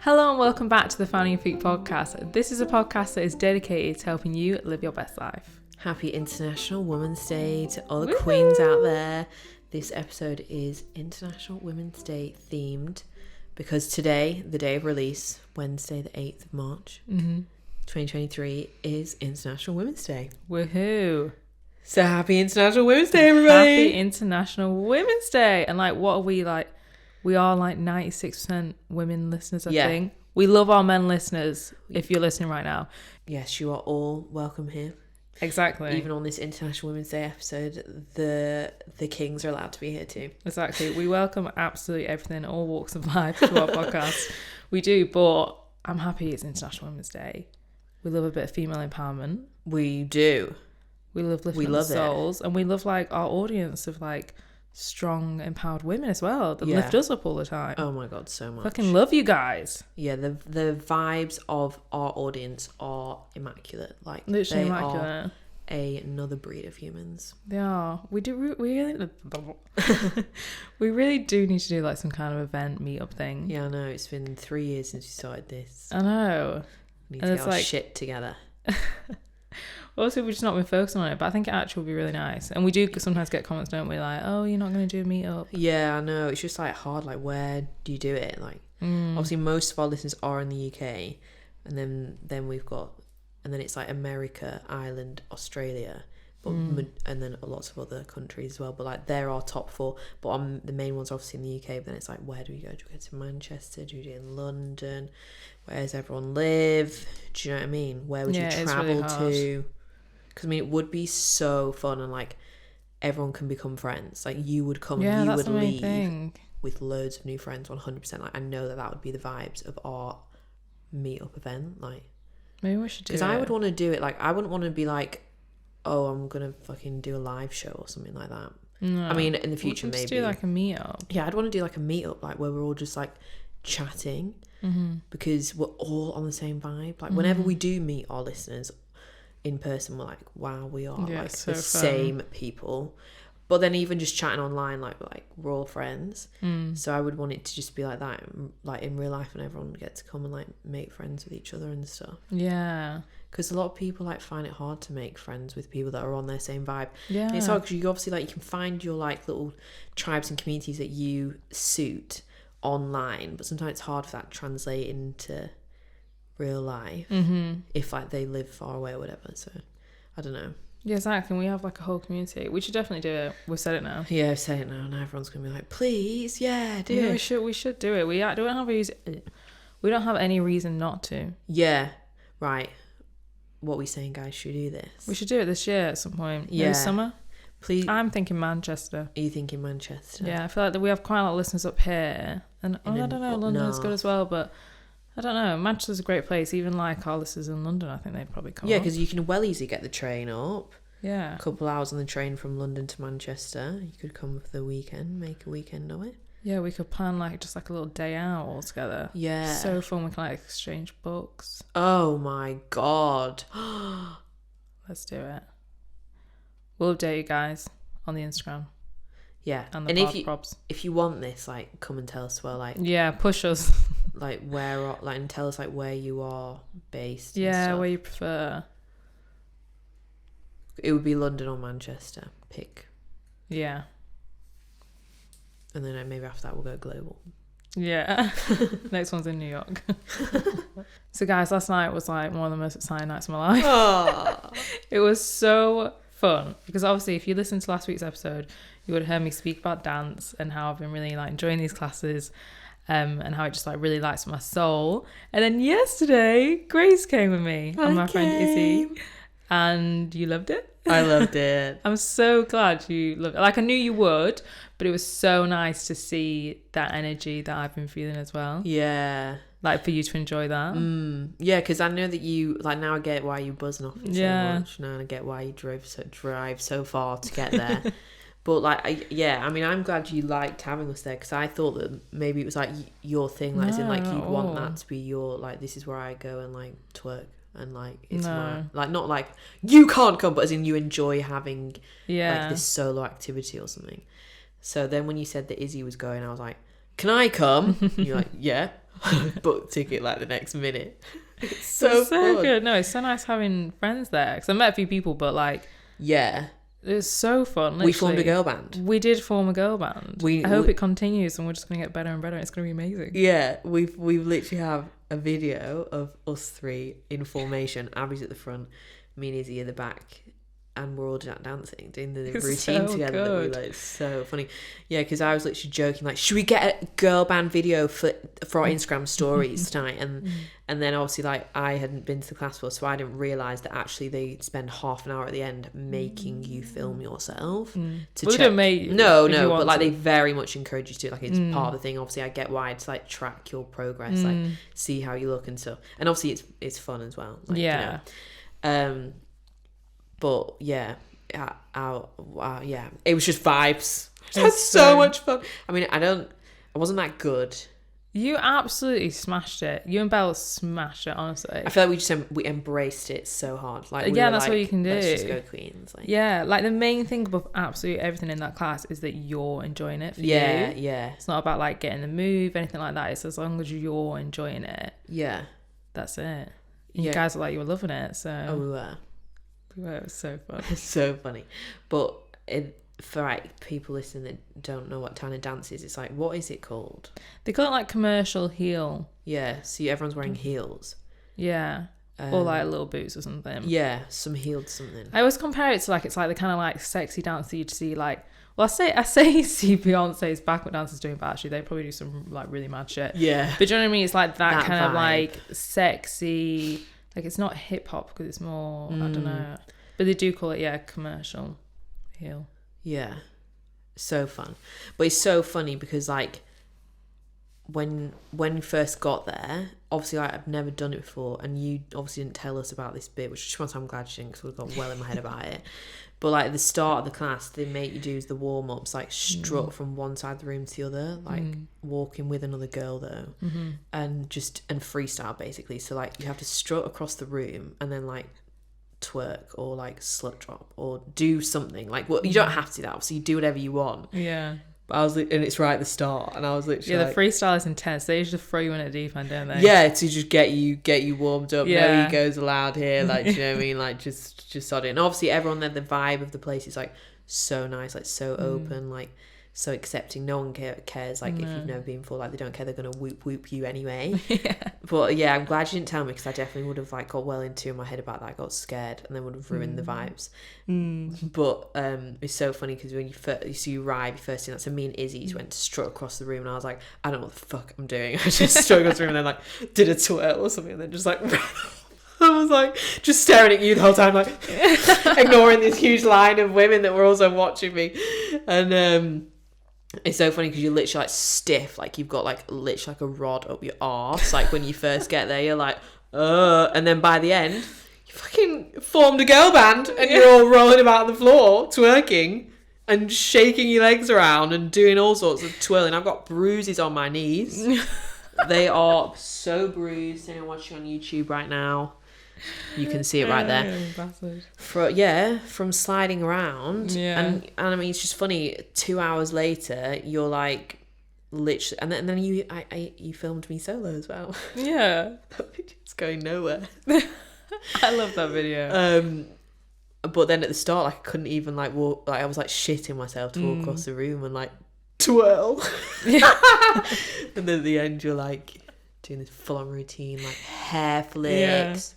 Hello and welcome back to the Founding Your Peak podcast. This is a podcast that is dedicated to helping you live your best life. Happy International Women's Day to all the queens out there. This episode is International Women's Day themed because today, the day of release, Wednesday the 8th of March, 2023, is International Women's Day. Woohoo. So happy International Women's Day, everybody. Happy International Women's Day. And what are we like? We are 96% women listeners, I think. We love our men listeners, if you're listening right now. Yes, you are all welcome here. Exactly. Even on this International Women's Day episode, the kings are allowed to be here too. Exactly. We welcome absolutely everything, all walks of life to our podcast. We do, but I'm happy it's International Women's Day. We love a bit of female empowerment. We do. We love lifting up souls. And we love our audience of strong, empowered women as well that lift us up all the time. Oh my god, so much. Fucking love you guys. Yeah, the vibes of our audience are immaculate. Literally immaculate. Another breed of humans. They are. We really we really do need to do some kind of event meetup thing. Yeah, I know. It's been 3 years since we started this. I know. We need to get our shit together. Also, we've just not been focusing on it, but I think it actually would be really nice. And we do sometimes get comments, don't we? Oh, you're not going to do a meetup. Yeah, I know. It's just hard. Where do you do it? Obviously, most of our listeners are in the UK, and then we've got, and then it's America, Ireland, Australia, and then lots of other countries as well. But they're our top four. But the main ones are obviously in the UK. But then it's where do we go? Do we go to Manchester? Do we do it in London? Where does everyone live? Do you know what I mean? Where would you travel to? Because it would be so fun and everyone can become friends. You would come, you would leave with loads of new friends. 100%. I know that would be the vibes of our meetup event. Maybe we should do it. Because I would want to do it. I wouldn't want to be oh, I'm gonna fucking do a live show or something like that. No. I mean, in the future, maybe maybe do a meetup. Yeah, I'd want to do a meetup where we're all just chatting because we're all on the same vibe. Whenever we do meet our listeners in person, we're wow, we are so the same people. But then even just chatting online, we're all friends. So I would want it to just be like that, in real life, and everyone gets to come and make friends with each other and stuff. Yeah. Because a lot of people find it hard to make friends with people that are on their same vibe. Yeah. And it's hard because you obviously you can find your little tribes and communities that you suit online, but sometimes it's hard for that to translate into real life if they live far away or whatever. So I don't know. Yeah, exactly. We have a whole community. We should definitely do it. We've said it now. Yeah, I've said it now. Now everyone's gonna be please, do it. We should do it. We don't have any reason not to. Yeah, right. What are we saying, guys? Should we do this? We should do it this year at some point. Yeah. Maybe summer. Please. I'm thinking Manchester. Are you thinking Manchester? Yeah, I feel that we have quite a lot of listeners up here, and I don't know, London's good as well, but I don't know. Manchester's a great place. Even our listeners in London, I think they'd probably come. Yeah, because you can well easily get the train up. Yeah. A couple hours on the train from London to Manchester. You could come for the weekend, make a weekend of it. Yeah, we could plan just a little day out all together. Yeah. So fun. We can exchange books. Oh my god. Let's do it. We'll update you guys on the Instagram. Yeah. And the props. If you want this, come and tell us yeah, push us. Where and tell us where you are based. Yeah, where you prefer. It would be London or Manchester. Pick. Yeah. And then maybe after that we'll go global. Yeah. Next one's in New York. So guys, last night was one of the most exciting nights of my life. It was so fun because obviously if you listened to last week's episode, you would have heard me speak about dance and how I've been really enjoying these classes. And how it just really lights my soul. And then yesterday, Grace came with me and my friend Izzy, and you loved it. I loved it. I'm so glad you loved it. I knew you would, but it was so nice to see that energy that I've been feeling as well. Yeah. For you to enjoy that. Yeah, because I know that you now I get why you buzzing off it so much. Now I get why you drive so far to get there. But I'm glad you liked having us there because I thought that maybe it was your thing, as in you'd want that to be your this is where I go and twerk and it's not you can't come, but as in you enjoy having this solo activity or something. So then when you said that Izzy was going, I was can I come? And you're yeah. booked ticket like the next minute. It's so good. No, it's so nice having friends there, because I met a few people, but like, yeah, it was so fun. Literally. We formed a girl band. We did form a girl band. I hope it continues, and we're just gonna get better and better. It's gonna be amazing. Yeah, we've literally have a video of us three in formation. Abby's at the front, me and Izzy at the back, and we're all dancing, doing the routine together. That we like. It's so funny. Yeah, because I was literally joking, like, should we get a girl band video for our Instagram stories tonight? And then obviously, like, I hadn't been to the class before, so I didn't realise that actually they spend half an hour at the end making you film yourself to check. No, but like they very much encourage you to. Like, it's part of the thing. Obviously, I get why it's like track your progress, like see how you look and stuff. And obviously, it's fun as well. Like, yeah. You know. But yeah, yeah, it was just vibes. I had so much fun. I mean, I wasn't that good. You absolutely smashed it. You and Belle smashed it, honestly. I feel like we embraced it so hard. Like, that's what you can do. Let's just go Queens. Like, yeah, like the main thing above absolutely everything in that class is that you're enjoying it for you. Yeah. It's not about like getting the move, anything like that. It's as long as you're enjoying it. Yeah. That's it. You guys were like, you were loving it, so. Oh, we were. It was so fun. It's so funny. But for like people listening that don't know what kind of dance is, it's like, what is it called? They call it like commercial heel. Yeah, so everyone's wearing heels. Yeah. Or like little boots or something. Yeah, some heeled something. I always compare it to like, it's like the kind of like sexy dance that you'd see like, well, I say see Beyonce's backward dancers doing, but actually they probably do some like really mad shit. Yeah. But do you know what I mean? It's like that kind vibe. of like sexy, like it's not hip hop because it's more, I don't know. But they do call it, commercial heel. Yeah. So fun. But it's so funny because like when we first got there, obviously like, I've never done it before, and you obviously didn't tell us about this bit, which I'm glad you didn't, because we've got well in my head about it. But like at the start of the class, they make you do the warm-ups, like strut from one side of the room to the other, like walking with another girl though, and freestyle basically. So like you have to strut across the room and then like twerk or like slut drop or do something. Like, well, you don't have to do that, obviously you do whatever you want. Yeah. But I was, and it's right at the start, and I was literally the freestyle is intense. They usually throw you in a deep end, don't they? Yeah, to just get you warmed up. Yeah. No egos allowed here. Like, do you know what I mean? Like, just sod it. And obviously, everyone there, the vibe of the place is like so nice, like so open, like so accepting. No one cares. Like, if you've never been before, like they don't care. They're gonna whoop you anyway. Yeah. But yeah, I'm glad you didn't tell me, because I definitely would have like got well into my head about that. I got scared, and then would have ruined the vibes. But it's so funny because when you arrive, you first thing, so me and Izzy went to strut across the room, and I was like, I don't know what the fuck I'm doing. I just strut across the room and then like did a twirl or something, and then just like I was like just staring at you the whole time, like ignoring this huge line of women that were also watching me. And it's so funny because you're literally like stiff, like you've got like literally like a rod up your arse. Like when you first get there, you're like, and then by the end, you fucking formed a girl band, and you're all rolling about on the floor, twerking and shaking your legs around and doing all sorts of twirling. I've got bruises on my knees. They are so bruised. Anyone watching on YouTube right now, you can see it right there. From sliding around. Yeah. And I mean, it's just funny. 2 hours later, you're like literally, and then you filmed me solo as well. Yeah. It's going nowhere. I love that video. But then at the start, like I couldn't even like walk. Like I was like shitting myself to walk across the room and like twirl. And then at the end, you're like doing this full-on routine, like hair flicks.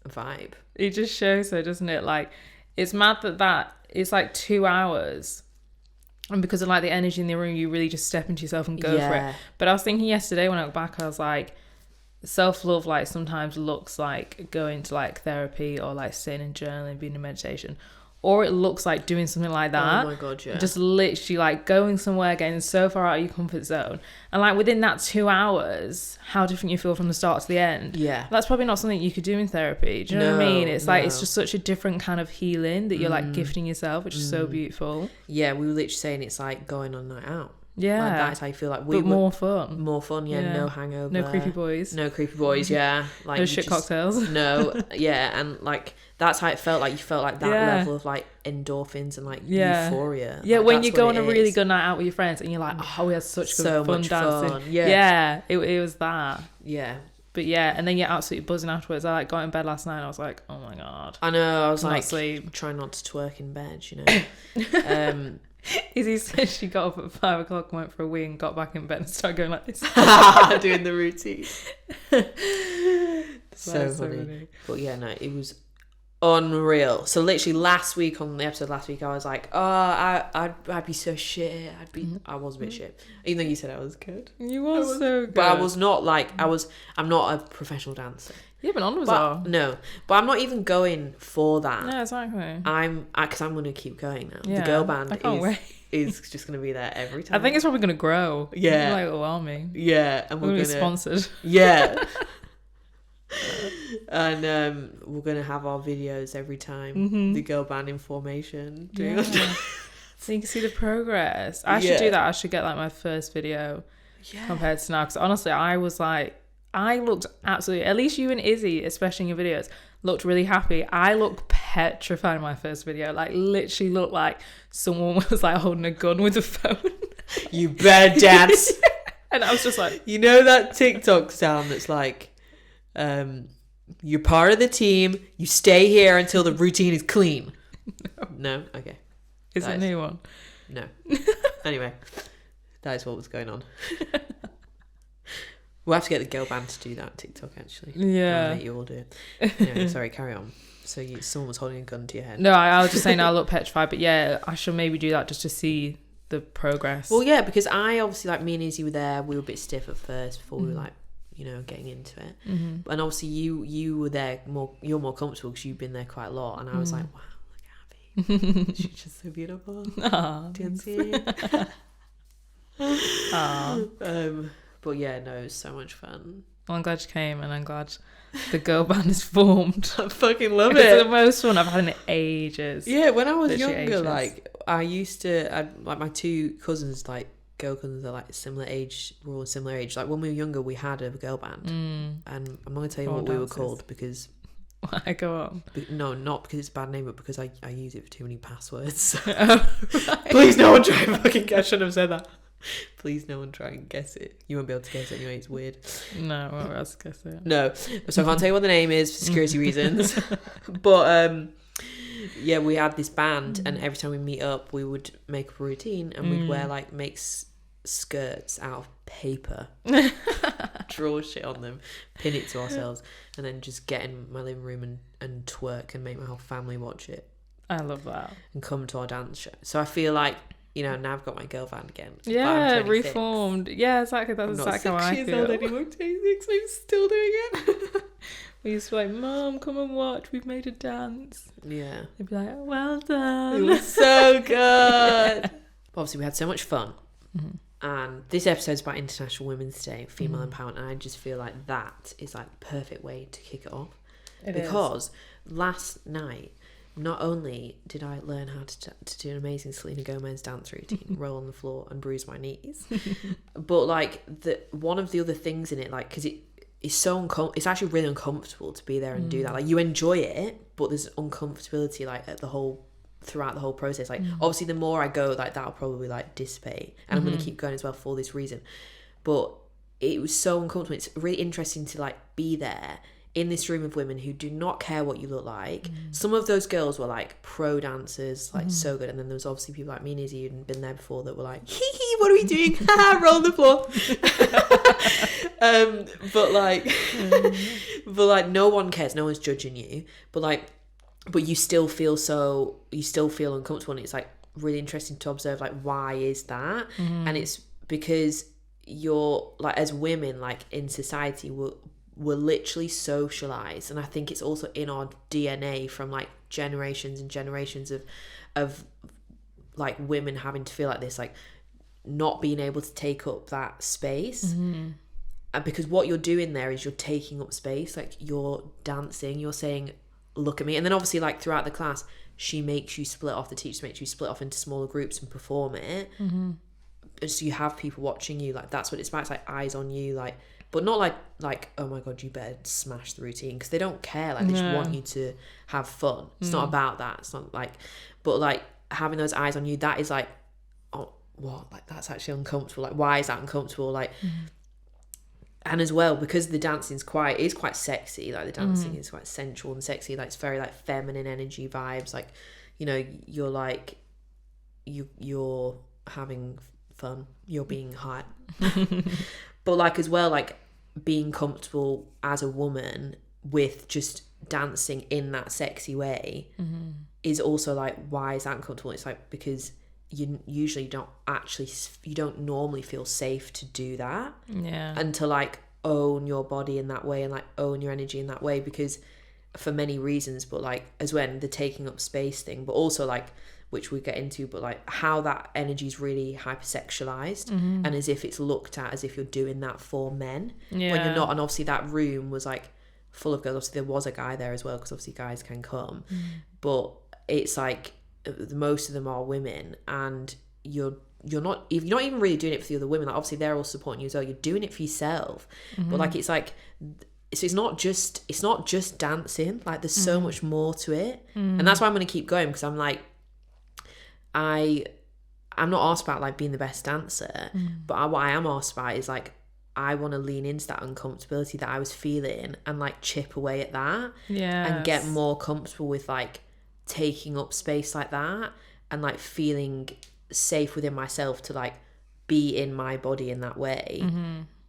Vibe. It just shows her, doesn't it? Like, it's mad that it's like 2 hours, and because of like the energy in the room, you really just step into yourself and go for it. But I was thinking yesterday when I went back, I was like, self-love like sometimes looks like going to like therapy or like sitting and journaling, being in meditation, or it looks like doing something like that. Oh my god, yeah. Just literally like going somewhere, getting so far out of your comfort zone, and like within that 2 hours, how different you feel from the start to the end. Yeah, that's probably not something you could do in therapy. Do you know what I mean? It's like it's just such a different kind of healing that you're like gifting yourself, which is so beautiful. Yeah, we were literally saying it's like going on a night out. Yeah. Like, that's how you feel like but more fun. More fun, yeah. No hangover. No creepy boys. Yeah. Like no shit cocktails. No, yeah. And like, that's how it felt like. You felt like that level of like endorphins and like euphoria. Yeah, like, when you go on a really good night out with your friends and you're like, oh, we had such good fun dancing. Yeah, it was that. Yeah. But yeah, and then you're absolutely buzzing afterwards. I like got in bed last night and I was like, oh my God. I know, I was like, sleep. trying not to twerk in bed, you know. Izzy said she got up at 5 o'clock, went for a wee and got back in bed and started going like this. Doing the routine. so funny. But yeah, no, it was unreal. So literally on the episode last week, I was like, oh, I'd be so shit. I was a bit shit. Even though you said I was good. You were so good. But I was not like, I'm not a professional dancer. Yeah, but none was all. No, but I'm not even going for that. No, exactly. Because I'm going to keep going now. Yeah, the girl band is just going to be there every time. I think it's probably going to grow. Yeah. Like a little army. Yeah. And we're going to be sponsored. Yeah. And we're going to have our videos every time. The girl band in formation. So you can see the progress. I should do that. I should get like my first video compared to now. Because honestly, I looked absolutely, at least you and Izzy, especially in your videos, looked really happy. I looked petrified in my first video. Like, literally looked like someone was like holding a gun with a phone. You better dance. And I was just like... You know that TikTok sound that's like, you're part of the team, you stay here until the routine is clean. No? Okay. It's a new one. No. Anyway, that is what was going on. We'll have to get the girl band to do that TikTok, actually. Yeah. I'll let you all do it. Anyway, sorry, carry on. So someone was holding a gun to your head. No, I was just saying I look petrified, but yeah, I should maybe do that just to see the progress. Well, yeah, because I obviously, like, me and Izzy were there. We were a bit stiff at first before we were like, you know, getting into it. And obviously you were there you're more comfortable because you've been there quite a lot. And I was like, wow, look at Abby. She's just so beautiful. Dancing. But yeah, no, it was so much fun. Well, I'm glad you came and I'm glad the girl band is formed. I fucking love it. It's the most fun I've had in ages. Yeah, when I was younger, like, like my two cousins, like, girl cousins are like similar age. We're all similar age. Like, when we were younger, we had a girl band. And I'm not going to tell you what we were called because... Why? Go on. No, not because it's a bad name, but because I use it for too many passwords. Right. Please, no one try and fucking guess. I shouldn't have said that. Please, no one try and guess it. You won't be able to guess it anyway. It's weird. No, I won't be able to guess it. No, so I can't tell you what the name is for security reasons. But yeah, we had this band, and every time we meet up, we would make a routine, and we'd wear like skirts out of paper, draw shit on them, pin it to ourselves, and then just get in my living room and twerk and make my whole family watch it. I love that. And come to our dance show. So I feel like, you know, now I've got my girl band again. Yeah, reformed. Yeah, exactly. That's exactly how I feel. I'm not 6 years old anymore. 26, I'm still doing it. We used to be like, Mum, come and watch. We've made a dance. Yeah. They'd be like, well done. It was so good. Obviously, we had so much fun. And this episode's about International Women's Day, female empowerment. And I just feel like that is like the perfect way to kick it off. Because last night, not only did I learn how to do an amazing Selena Gomez dance routine, roll on the floor and bruise my knees, but like one of the other things in it, like, because it's actually really uncomfortable to be there and do that. Like, you enjoy it, but there's uncomfortability like throughout the whole process. Like, obviously the more I go, like, that'll probably like dissipate, and I'm going to keep going as well for this reason. But it was so uncomfortable. It's really interesting to like be there in this room of women who do not care what you look like. Some of those girls were like pro dancers, like so good, and then there was obviously people like me and Izzy who'd been there before that were like, hee hee, what are we doing? Roll on the floor. But like no one cares, no one's judging you, but you still feel uncomfortable, and it's like really interesting to observe like why is that. And it's because you're like, as women, like in society, we're literally socialized, and I think it's also in our DNA from like generations and generations of like women having to feel like this, like not being able to take up that space. And because what you're doing there is you're taking up space, like you're dancing, you're saying, look at me. And then obviously like throughout the class, the teacher makes you split off into smaller groups and perform it. so you have people watching you, like that's what it's about. It's like eyes on you, like, but not like oh my god, you better smash the routine, because they don't care. Like they just want you to have fun. It's not about that. It's not like, but like having those eyes on you, that is like, oh what, like that's actually uncomfortable. Like why is that uncomfortable? Like and as well, because the dancing is quite sexy, like the dancing is quite sensual and sexy, like it's very like feminine energy vibes, like, you know, you're like you're having fun, you're being hot. But like as well, like being comfortable as a woman with just dancing in that sexy way is also like, why is that uncomfortable? It's like because you usually you don't normally feel safe to do that, and to like own your body in that way and like own your energy in that way, because for many reasons, but like as when the taking up space thing, but also like, which we get into, but like how that energy is really hypersexualized, and as if it's looked at as if you're doing that for men when you're not. And obviously that room was like full of girls. Obviously there was a guy there as well, because obviously guys can come, but it's like most of them are women, and you're not even really doing it for the other women. Like obviously they're all supporting you as well, you're doing it for yourself. But like it's like, so it's not just dancing, like there's so much more to it. And that's why I'm going to keep going, because I'm like, I'm not asked about like being the best dancer, but what I am asked about is like, I want to lean into that uncomfortability that I was feeling and like chip away at that, and get more comfortable with like taking up space like that, and like feeling safe within myself to like be in my body in that way.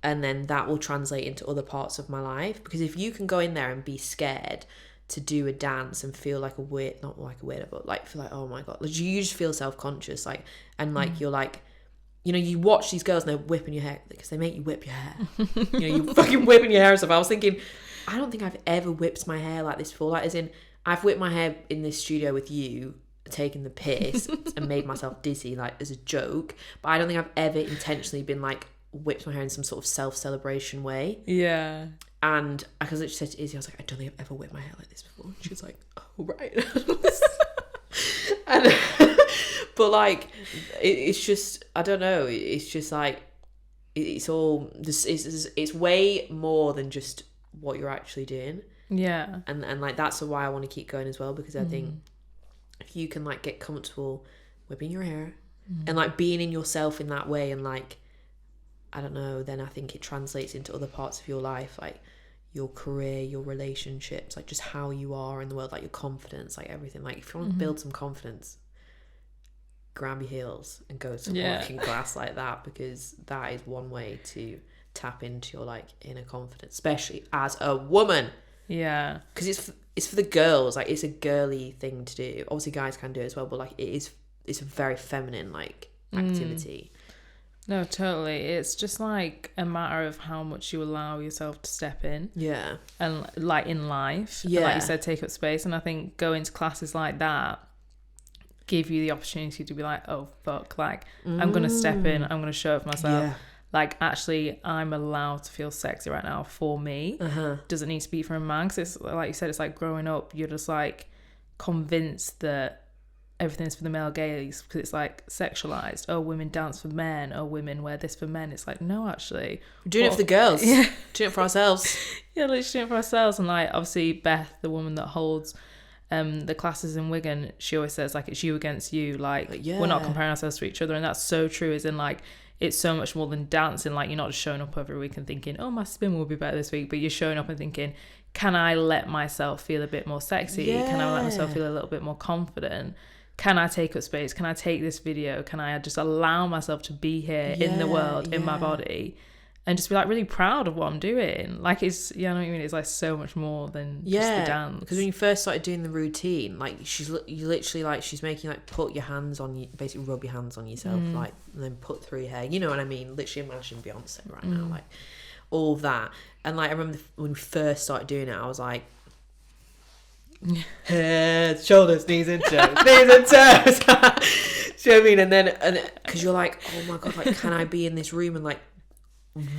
And then that will translate into other parts of my life, because if you can go in there and be scared to do a dance and feel like not like a weirdo, but like feel like, oh my god, like you just feel self-conscious, like, and like you're like, you know, you watch these girls and they're whipping your hair, because they make you whip your hair. You know, you're fucking whipping your hair and stuff. I was thinking, I don't think I've ever whipped my hair like this before. Like as in, I've whipped my hair in this studio with you, taking the piss and made myself dizzy, like as a joke, but I don't think I've ever intentionally been like whipped my hair in some sort of self-celebration way. And I literally said to Izzy, I was like, I don't think I've ever whipped my hair like this before. She was like, oh right. And but like it's just, I don't know, it's just like it's all this, it's way more than just what you're actually doing. And like that's why I want to keep going as well, because I think if you can like get comfortable whipping your hair and like being in yourself in that way, and like, I don't know, then I think it translates into other parts of your life, like your career, your relationships, like just how you are in the world, like your confidence, like everything. Like if you want to build some confidence, grab your heels and go to working class like that, because that is one way to tap into your like inner confidence, especially as a woman. Because it's for the girls, like it's a girly thing to do. Obviously guys can do it as well, but like it's a very feminine like activity. No, totally. It's just like a matter of how much you allow yourself to step in. And like in life, like you said, take up space. And I think going to classes like that give you the opportunity to be like, oh fuck, like I'm gonna step in, I'm gonna show up for myself. Like actually I'm allowed to feel sexy right now for me. Doesn't need to be for a man, because it's like you said, it's like growing up, you're just like convinced that everything's for the male gaze, because it's like sexualized. Oh, women dance for men. Oh, women wear this for men. It's like, no, actually we're doing it for the girls. Doing it for ourselves. Literally doing it for ourselves. And like obviously Beth, the woman that holds the classes in Wigan, she always says like it's you against you, like we're not comparing ourselves to each other. And that's so true, as in like it's so much more than dancing. Like you're not just showing up every week and thinking, oh, my spin will be better this week, but you're showing up and thinking, can I let myself feel a bit more sexy? Can I let myself feel a little bit more confident? Can I take up space? Can I take this video? Can I just allow myself to be here in the world, in my body, and just be like really proud of what I'm doing? Like it's, you know what I mean? It's like so much more than just the dance. Because when you first started doing the routine, like you literally like, she's making like put your hands on you, basically rub your hands on yourself, like, and then put through your hair. You know what I mean? Literally imagine Beyonce right now, like all of that. And like I remember when we first started doing it, I was like, head, shoulders, knees and toes, knees and toes. Do you know what I mean? And because you're like, oh my god, like can I be in this room and like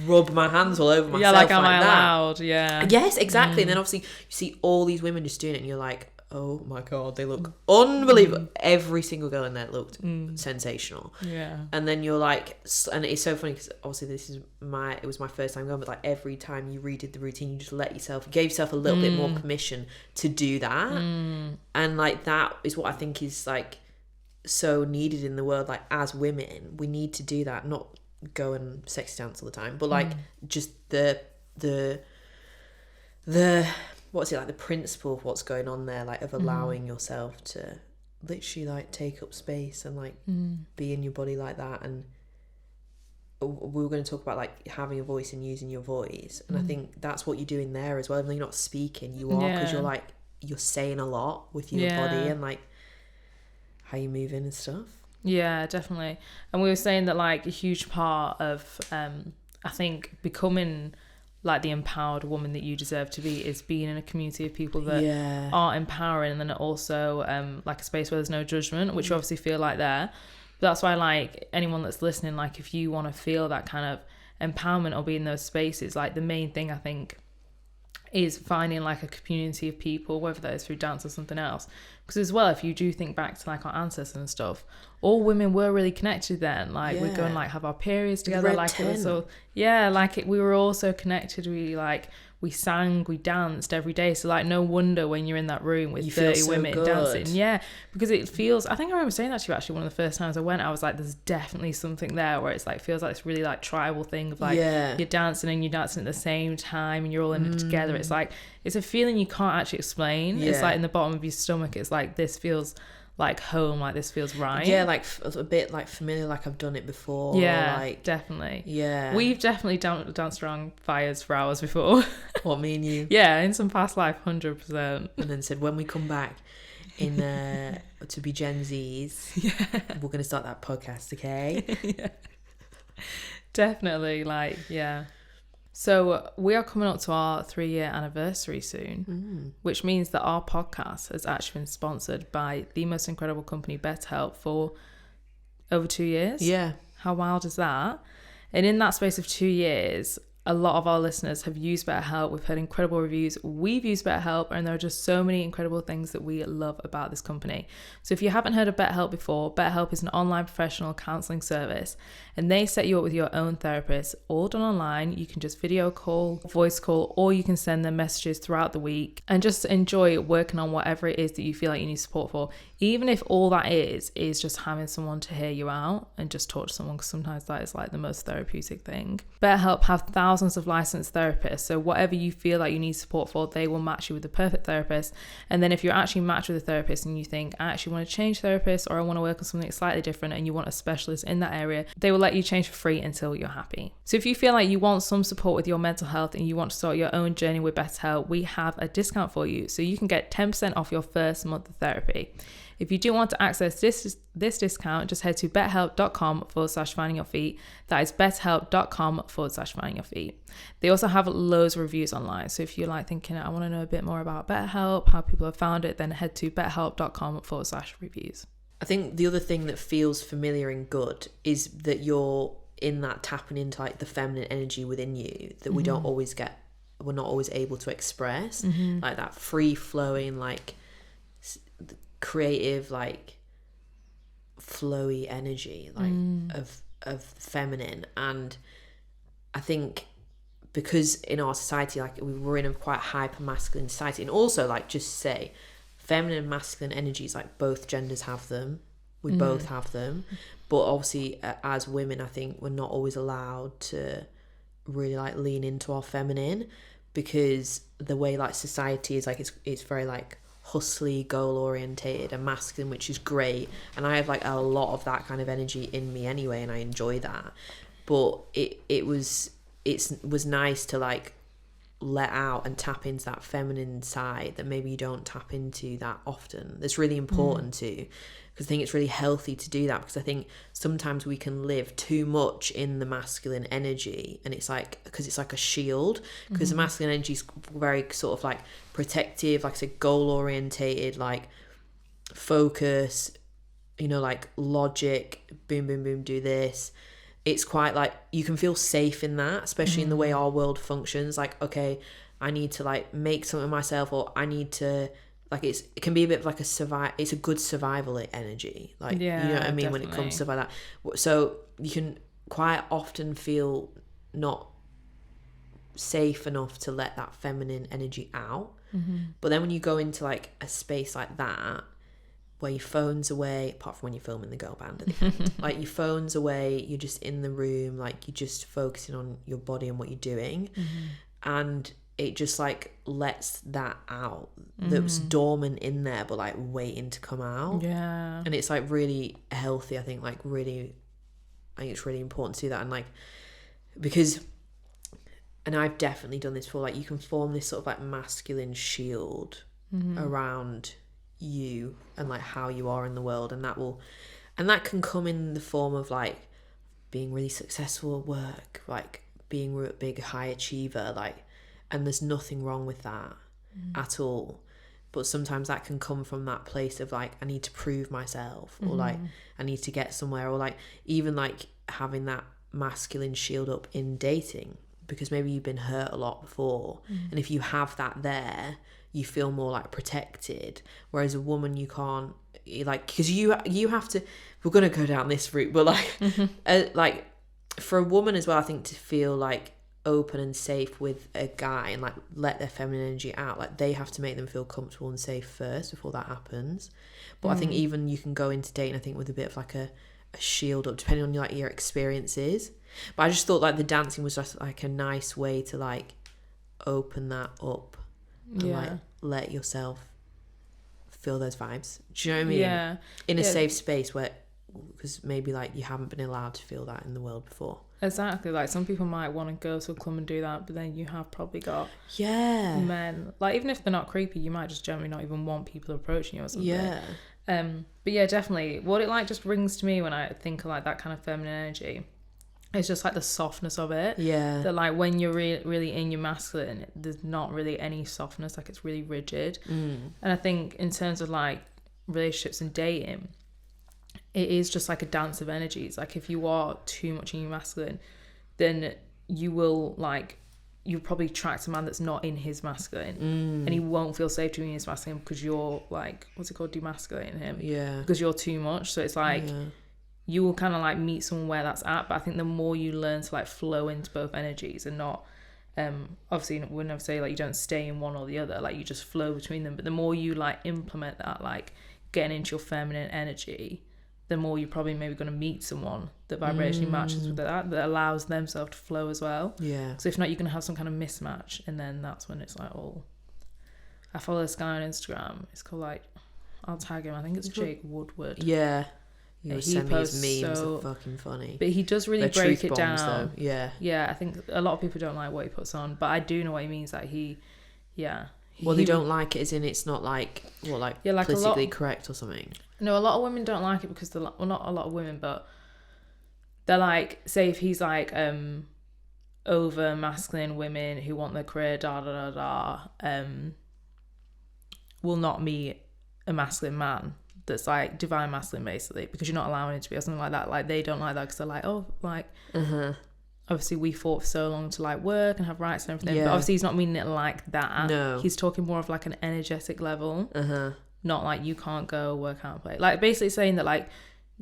rub my hands all over myself? Like am I that? allowed? Yes, exactly. And then obviously you see all these women just doing it, and you're like, oh my God, they look unbelievable. Every single girl in there looked sensational. Yeah. And then you're like, and it's so funny because obviously it was my first time going, but like every time you redid the routine, you just gave yourself a little bit more permission to do that. And like that is what I think is like so needed in the world. Like as women, we need to do that, not go and sexy dance all the time, but like just the what's it like, the principle of what's going on there, like of allowing yourself to literally like take up space and like be in your body like that. And we were going to talk about like having a voice and using your voice, and I think that's what you're doing there as well. Even though you're not speaking, you are, because you're like, you're saying a lot with your body and like how you move in and stuff. Yeah, definitely. And we were saying that like a huge part of I think becoming like the empowered woman that you deserve to be is being in a community of people that are empowering, and then also like a space where there's no judgment, which you obviously feel like there. But that's why like anyone that's listening, like if you want to feel that kind of empowerment or be in those spaces, like the main thing I think is finding like a community of people, whether that is through dance or something else. Because as well, if you do think back to like our ancestors and stuff, all women were really connected then. Like we'd go and like have our periods together. Like it was so we were all so connected. We sang, we danced every day. So like no wonder when you're in that room with 30 women dancing. Yeah, because it feels, I think I remember saying that to you actually one of the first times I went, I was like, there's definitely something there where it's like, feels like this really like tribal thing of like you're dancing and you're dancing at the same time and you're all in it together. It's like, it's a feeling you can't actually explain. It's like in the bottom of your stomach, it's like, this feels like home, like this feels right. Yeah, like a bit like familiar, like I've done it before. Yeah, like, definitely. Yeah. We've definitely danced around fires for hours before. What, me and you? Yeah, in some past life, 100%. And then said, when we come back in to be Gen Zs, we're going to start that podcast, okay? Yeah. Definitely, like, yeah. So we are coming up to our 3-year anniversary soon, which means that our podcast has actually been sponsored by the most incredible company, BetterHelp, for over 2 years. Yeah. How wild is that? And in that space of 2 years, a lot of our listeners have used BetterHelp. We've heard incredible reviews. We've used BetterHelp, and there are just so many incredible things that we love about this company. So if you haven't heard of BetterHelp before, BetterHelp is an online professional counselling service, and they set you up with your own therapist, all done online. You can just video call, voice call, or you can send them messages throughout the week and just enjoy working on whatever it is that you feel like you need support for. Even if all that is just having someone to hear you out and just talk to someone, because sometimes that is like the most therapeutic thing. BetterHelp have thousands of licensed therapists, so whatever you feel like you need support for, they will match you with the perfect therapist. And then if you're actually matched with a therapist and you think, I actually want to change therapists, or I want to work on something slightly different, and you want a specialist in that area, they will let you change for free until you're happy. So if you feel like you want some support with your mental health and you want to start your own journey with BetterHelp, we have a discount for you, so you can get 10% off your first month of therapy. If you do want to access this discount, just head to betterhelp.com/findingyourfeet. That is betterhelp.com/findingyourfeet. They also have loads of reviews online. So if you're like thinking, I want to know a bit more about BetterHelp, how people have found it, then head to betterhelp.com/reviews. I think the other thing that feels familiar and good is that you're in that tapping into like the feminine energy within you that we don't always get, we're not always able to express, like that free flowing, like creative, like flowy energy, like of feminine. And I think because in our society, like we're in a quite hyper masculine society, and also like just say feminine and masculine energies, like both genders have them, we both have them, but obviously as women I think we're not always allowed to really like lean into our feminine, because the way like society is, like it's very like hustly, goal orientated and masculine, which is great, and I have like a lot of that kind of energy in me anyway, and I enjoy that. But it was nice to like let out and tap into that feminine side that maybe you don't tap into that often. That's really important too, because I think it's really healthy to do that, because I think sometimes we can live too much in the masculine energy, and it's like, because it's like a shield, because the masculine energy is very sort of like protective, like I said, goal orientated, like focus, you know, like logic, boom boom boom, do this. It's quite like you can feel safe in that, especially in the way our world functions. Like, okay, I need to like make something of myself, or I need to like it can be a bit of like it's a good survival energy, like, you know what I mean, definitely. When it comes to stuff like that. So you can quite often feel not safe enough to let that feminine energy out. But then when you go into like a space like that where your phone's away, apart from when you're filming the girl band at the end, like your phone's away, you're just in the room, like you're just focusing on your body and what you're doing, and it just like lets that out that was dormant in there but like waiting to come out. And it's like really healthy, I think. Like really, I think it's really important to do that. And like, because, and I've definitely done this before, like you can form this sort of like masculine shield around you and like how you are in the world, and that can come in the form of like being really successful at work, like being a big high achiever, like, and there's nothing wrong with that at all. But sometimes that can come from that place of like, I need to prove myself, or like I need to get somewhere, or like even like having that masculine shield up in dating, because maybe you've been hurt a lot before, and if you have that there, you feel more like protected. Whereas a woman, you can't, like, because you have to, we're going to go down this route, but like like for a woman as well, I think, to feel like open and safe with a guy and like let their feminine energy out, like they have to make them feel comfortable and safe first before that happens. But I think even you can go into dating, I think, with a bit of like a shield up, depending on like your experiences. But I just thought like the dancing was just like a nice way to like open that up and like let yourself feel those vibes. Do you know what I mean? Yeah. In a safe space where, because maybe like you haven't been allowed to feel that in the world before. Exactly. Like some people might want to go to a club and do that, but then you have probably got men, like even if they're not creepy, you might just generally not even want people approaching you or something. But yeah, definitely what it like just brings to me when I think of like that kind of feminine energy, it's just like the softness of it. That like when you're really in your masculine, there's not really any softness, like it's really rigid. And I think in terms of like relationships and dating, it is just like a dance of energies. Like if you are too much in your masculine, then you'll probably attract a man that's not in his masculine, and he won't feel safe to be in his masculine because you're like, what's it called, demasculating him, because you're too much. So it's like you will kind of like meet someone where that's at. But I think the more you learn to like flow into both energies and not obviously we never say like you don't stay in one or the other, like you just flow between them, but the more you like implement that, like getting into your feminine energy, the more you're probably maybe going to meet someone that vibrationally matches with that allows themselves to flow as well. So if not, you're going to have some kind of mismatch, and then that's when it's like, oh, I follow this guy on Instagram, it's called like, I'll tag him, I think it's Jake Woodward. He send me his memes are fucking funny, but he does really break it down though. I think a lot of people don't like what he puts on, but I do know what he means. Like they don't like it as in it's not like like politically correct or something. No, a lot of women don't like it because not a lot of women, but they're like, say if he's like over masculine women who want their career will not meet a masculine man that's like divine masculine, basically, because you're not allowing it to be or something like that. Like they don't like that because they're like, oh, like obviously we fought for so long to like work and have rights and everything, but obviously he's not meaning it like that. No, he's talking more of like an energetic level, not like you can't go work out and play, like basically saying that like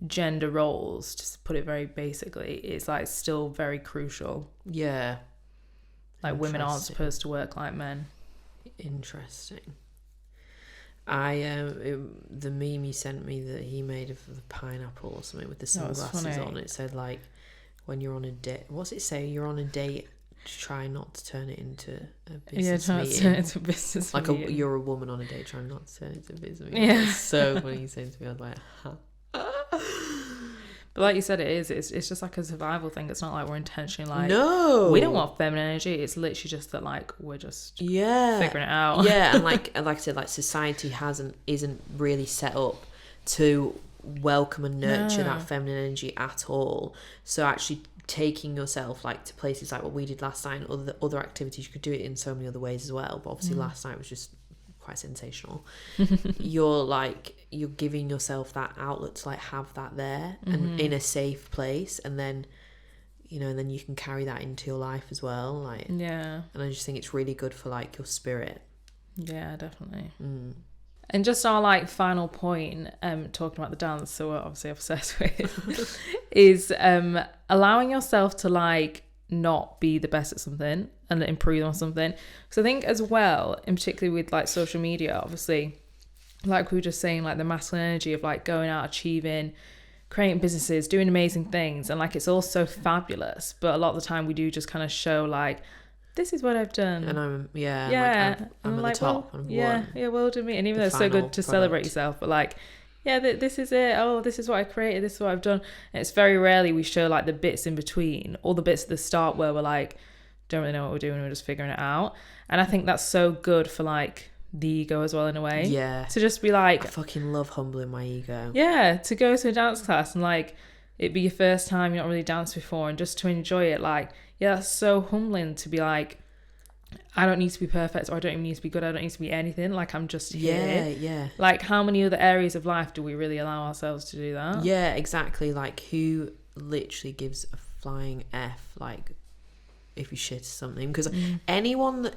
gender roles, just to put it very basically, it's like still very crucial. Like women aren't supposed to work like men. Interesting. The meme you sent me that he made of the pineapple or something with the sunglasses on, it said like, when you're on a date, what's it say? You're on a date, try not to turn it into a business meeting. Yeah, turn it into a business like meeting. You're a woman on a date, trying not to turn it into a business meeting. Yeah. It's so funny you saying to me, I was like, But like you said, it's just like a survival thing. It's not like we're intentionally like, no, we don't want feminine energy. It's literally just that like we're just figuring it out. And like I said, like society isn't really set up to welcome and nurture that feminine energy at all. So actually taking yourself like to places like what we did last night, and other activities, you could do it in so many other ways as well, but obviously last night was just quite sensational. you're giving yourself that outlet to like have that there and in a safe place, and then then you can carry that into your life as well, like and I just think it's really good for like your spirit. Definitely. And just our like final point, talking about the dance, so we're obviously obsessed with, is allowing yourself to like not be the best at something and improve on something. So I think as well, in particularly with like social media, obviously, like we were just saying, like the masculine energy of like going out, achieving, creating businesses, doing amazing things, and like it's all so fabulous, but a lot of the time we do just kind of show like, this is what I've done, and I'm like, I'm at the top, well, well done me. And even though it's so good to celebrate yourself, but like, this is it, oh, this is what I created, this is what I've done. And it's very rarely we show like the bits in between, or the bits at the start where we're like, don't really know what we're doing, we're just figuring it out. And I think that's so good for like the ego as well, in a way. Yeah, to just be like, I fucking love humbling my ego. Yeah, to go to a dance class and like it be your first time, you've not really danced before, and just to enjoy it, like, yeah, that's so humbling to be like, I don't need to be perfect, or I don't even need to be good, I don't need to be anything, like I'm just here. Yeah. Like, how many other areas of life do we really allow ourselves to do that? Yeah, exactly. Like, who literally gives a flying F, like, if you shit at something? Because anyone that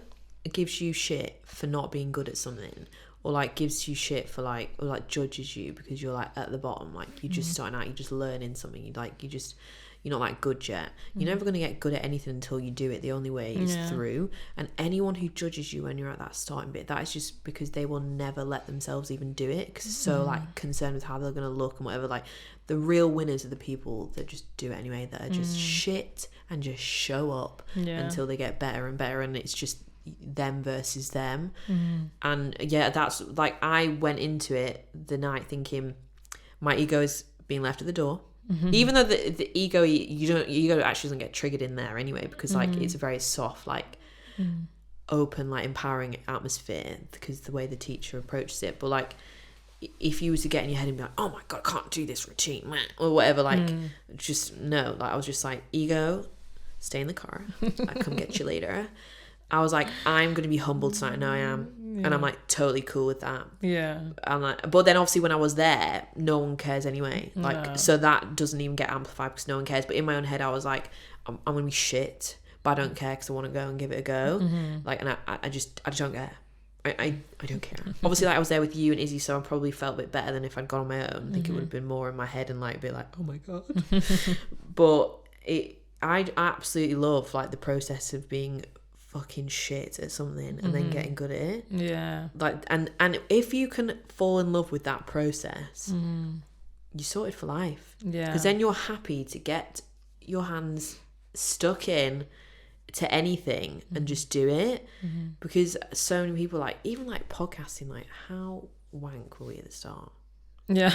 gives you shit for not being good at something, or like gives you shit for like, or like judges you because you're like at the bottom, like you're just starting out, you're just learning something, you're not like good yet. You're never going to get good at anything until you do it. The only way is through. And anyone who judges you when you're at that starting bit, that is just because they will never let themselves even do it, because they're so like concerned with how they're going to look and whatever. Like, the real winners are the people that just do it anyway, that are just shit and just show up until they get better and better, and it's just them versus them. And that's like, I went into it the night thinking my ego is being left at the door. Even though the ego actually doesn't get triggered in there anyway, because like it's a very soft, like open, like empowering atmosphere, because the way the teacher approaches it. But like, if you were to get in your head and be like, oh my god, I can't do this routine, man, or whatever, like just no, like I was just like, ego, stay in the car, I'll come get you later. I was like, I'm going to be humbled tonight. No, I am. Yeah. And I'm like totally cool with that. Yeah. And like, but then obviously when I was there, no one cares anyway. Like, so that doesn't even get amplified because no one cares. But in my own head, I was like, I'm going to be shit, but I don't care because I want to go and give it a go. Like, and I just don't care. I don't care. Obviously, like I was there with you and Izzy, so I probably felt a bit better than if I'd gone on my own. I think it would have been more in my head and like be like, oh my God. But I absolutely love like the process of being fucking shit at something and then getting good at it. Yeah. Like, and if you can fall in love with that process, you're sorted for life. Yeah. Because then you're happy to get your hands stuck in to anything and just do it. Because so many people, like, even like podcasting, like, how wank were we at the start? Yeah.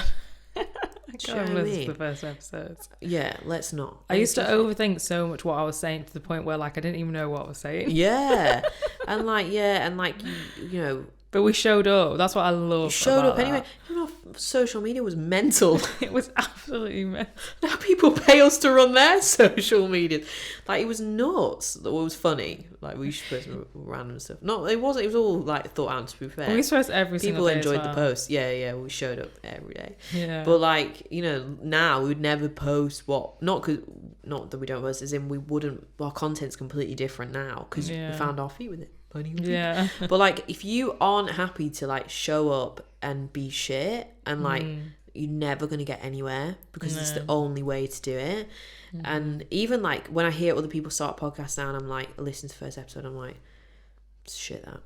I can't listen to the first episodes. Yeah, let's not. I used to overthink so much what I was saying to the point where like I didn't even know what I was saying. Yeah. And like, you know. But we showed up. That's what I love. Showed up anyway. You know, social media was mental. It was absolutely mental. Now people pay us to run their social media. Like, it was nuts. It was funny. Like, we should post random stuff. No, it wasn't. It was all like thought out, to be fair. We post every single day. People enjoyed the post. Yeah. We showed up every day. Yeah. But like, you know, now we would never post not that we don't post, as in we wouldn't. Our content's completely different now because we found our feet with it. Yeah. But like, if you aren't happy to like show up and be shit, and like you're never gonna get anywhere, because it's the only way to do it. And even like when I hear other people start podcasts now and I'm like, listen to the first episode, I'm like, it's shit that.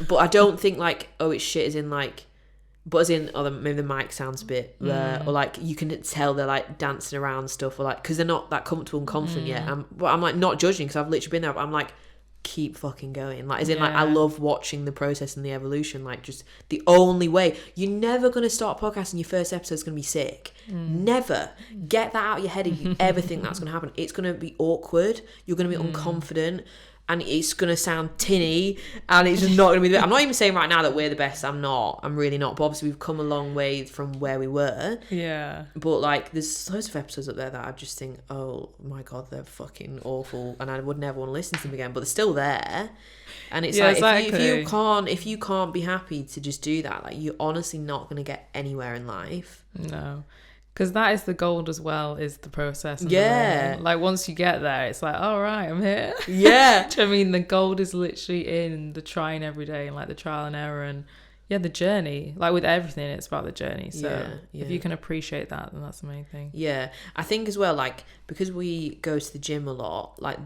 But I don't think like, oh, it's shit as in like, but as in, oh, maybe the mic sounds a bit or like you can tell they're like dancing around stuff, or like because they're not that comfortable and confident yet. But I'm like not judging because I've literally been there, but I'm like, keep fucking going. Like, as in, like, I love watching the process and the evolution. Like, just the only way. You're never going to start podcasting, your first episode's going to be sick. Never. Get that out of your head if you ever think that's going to happen. It's going to be awkward. You're going to be unconfident. And it's going to sound tinny, and it's just not going to be the best. I'm not even saying right now that we're the best. I'm not. I'm really not. But obviously, we've come a long way from where we were. Yeah. But, like, there's loads of episodes up there that I just think, oh, my God, they're fucking awful. And I would never want to listen to them again. But they're still there. And it's like, exactly. if you can't be happy to just do that, like, you're honestly not going to get anywhere in life. No. Because that is the gold as well, is the process. Yeah. Like, once you get there, it's like, all right, I'm here. Yeah. Do you know what I mean? The gold is literally in the trying every day and, like, the trial and error. And, the journey, like with everything, it's about the journey. So Yeah. if you can appreciate that, then that's the main thing. Yeah, I think as well, like, because we go to the gym a lot, like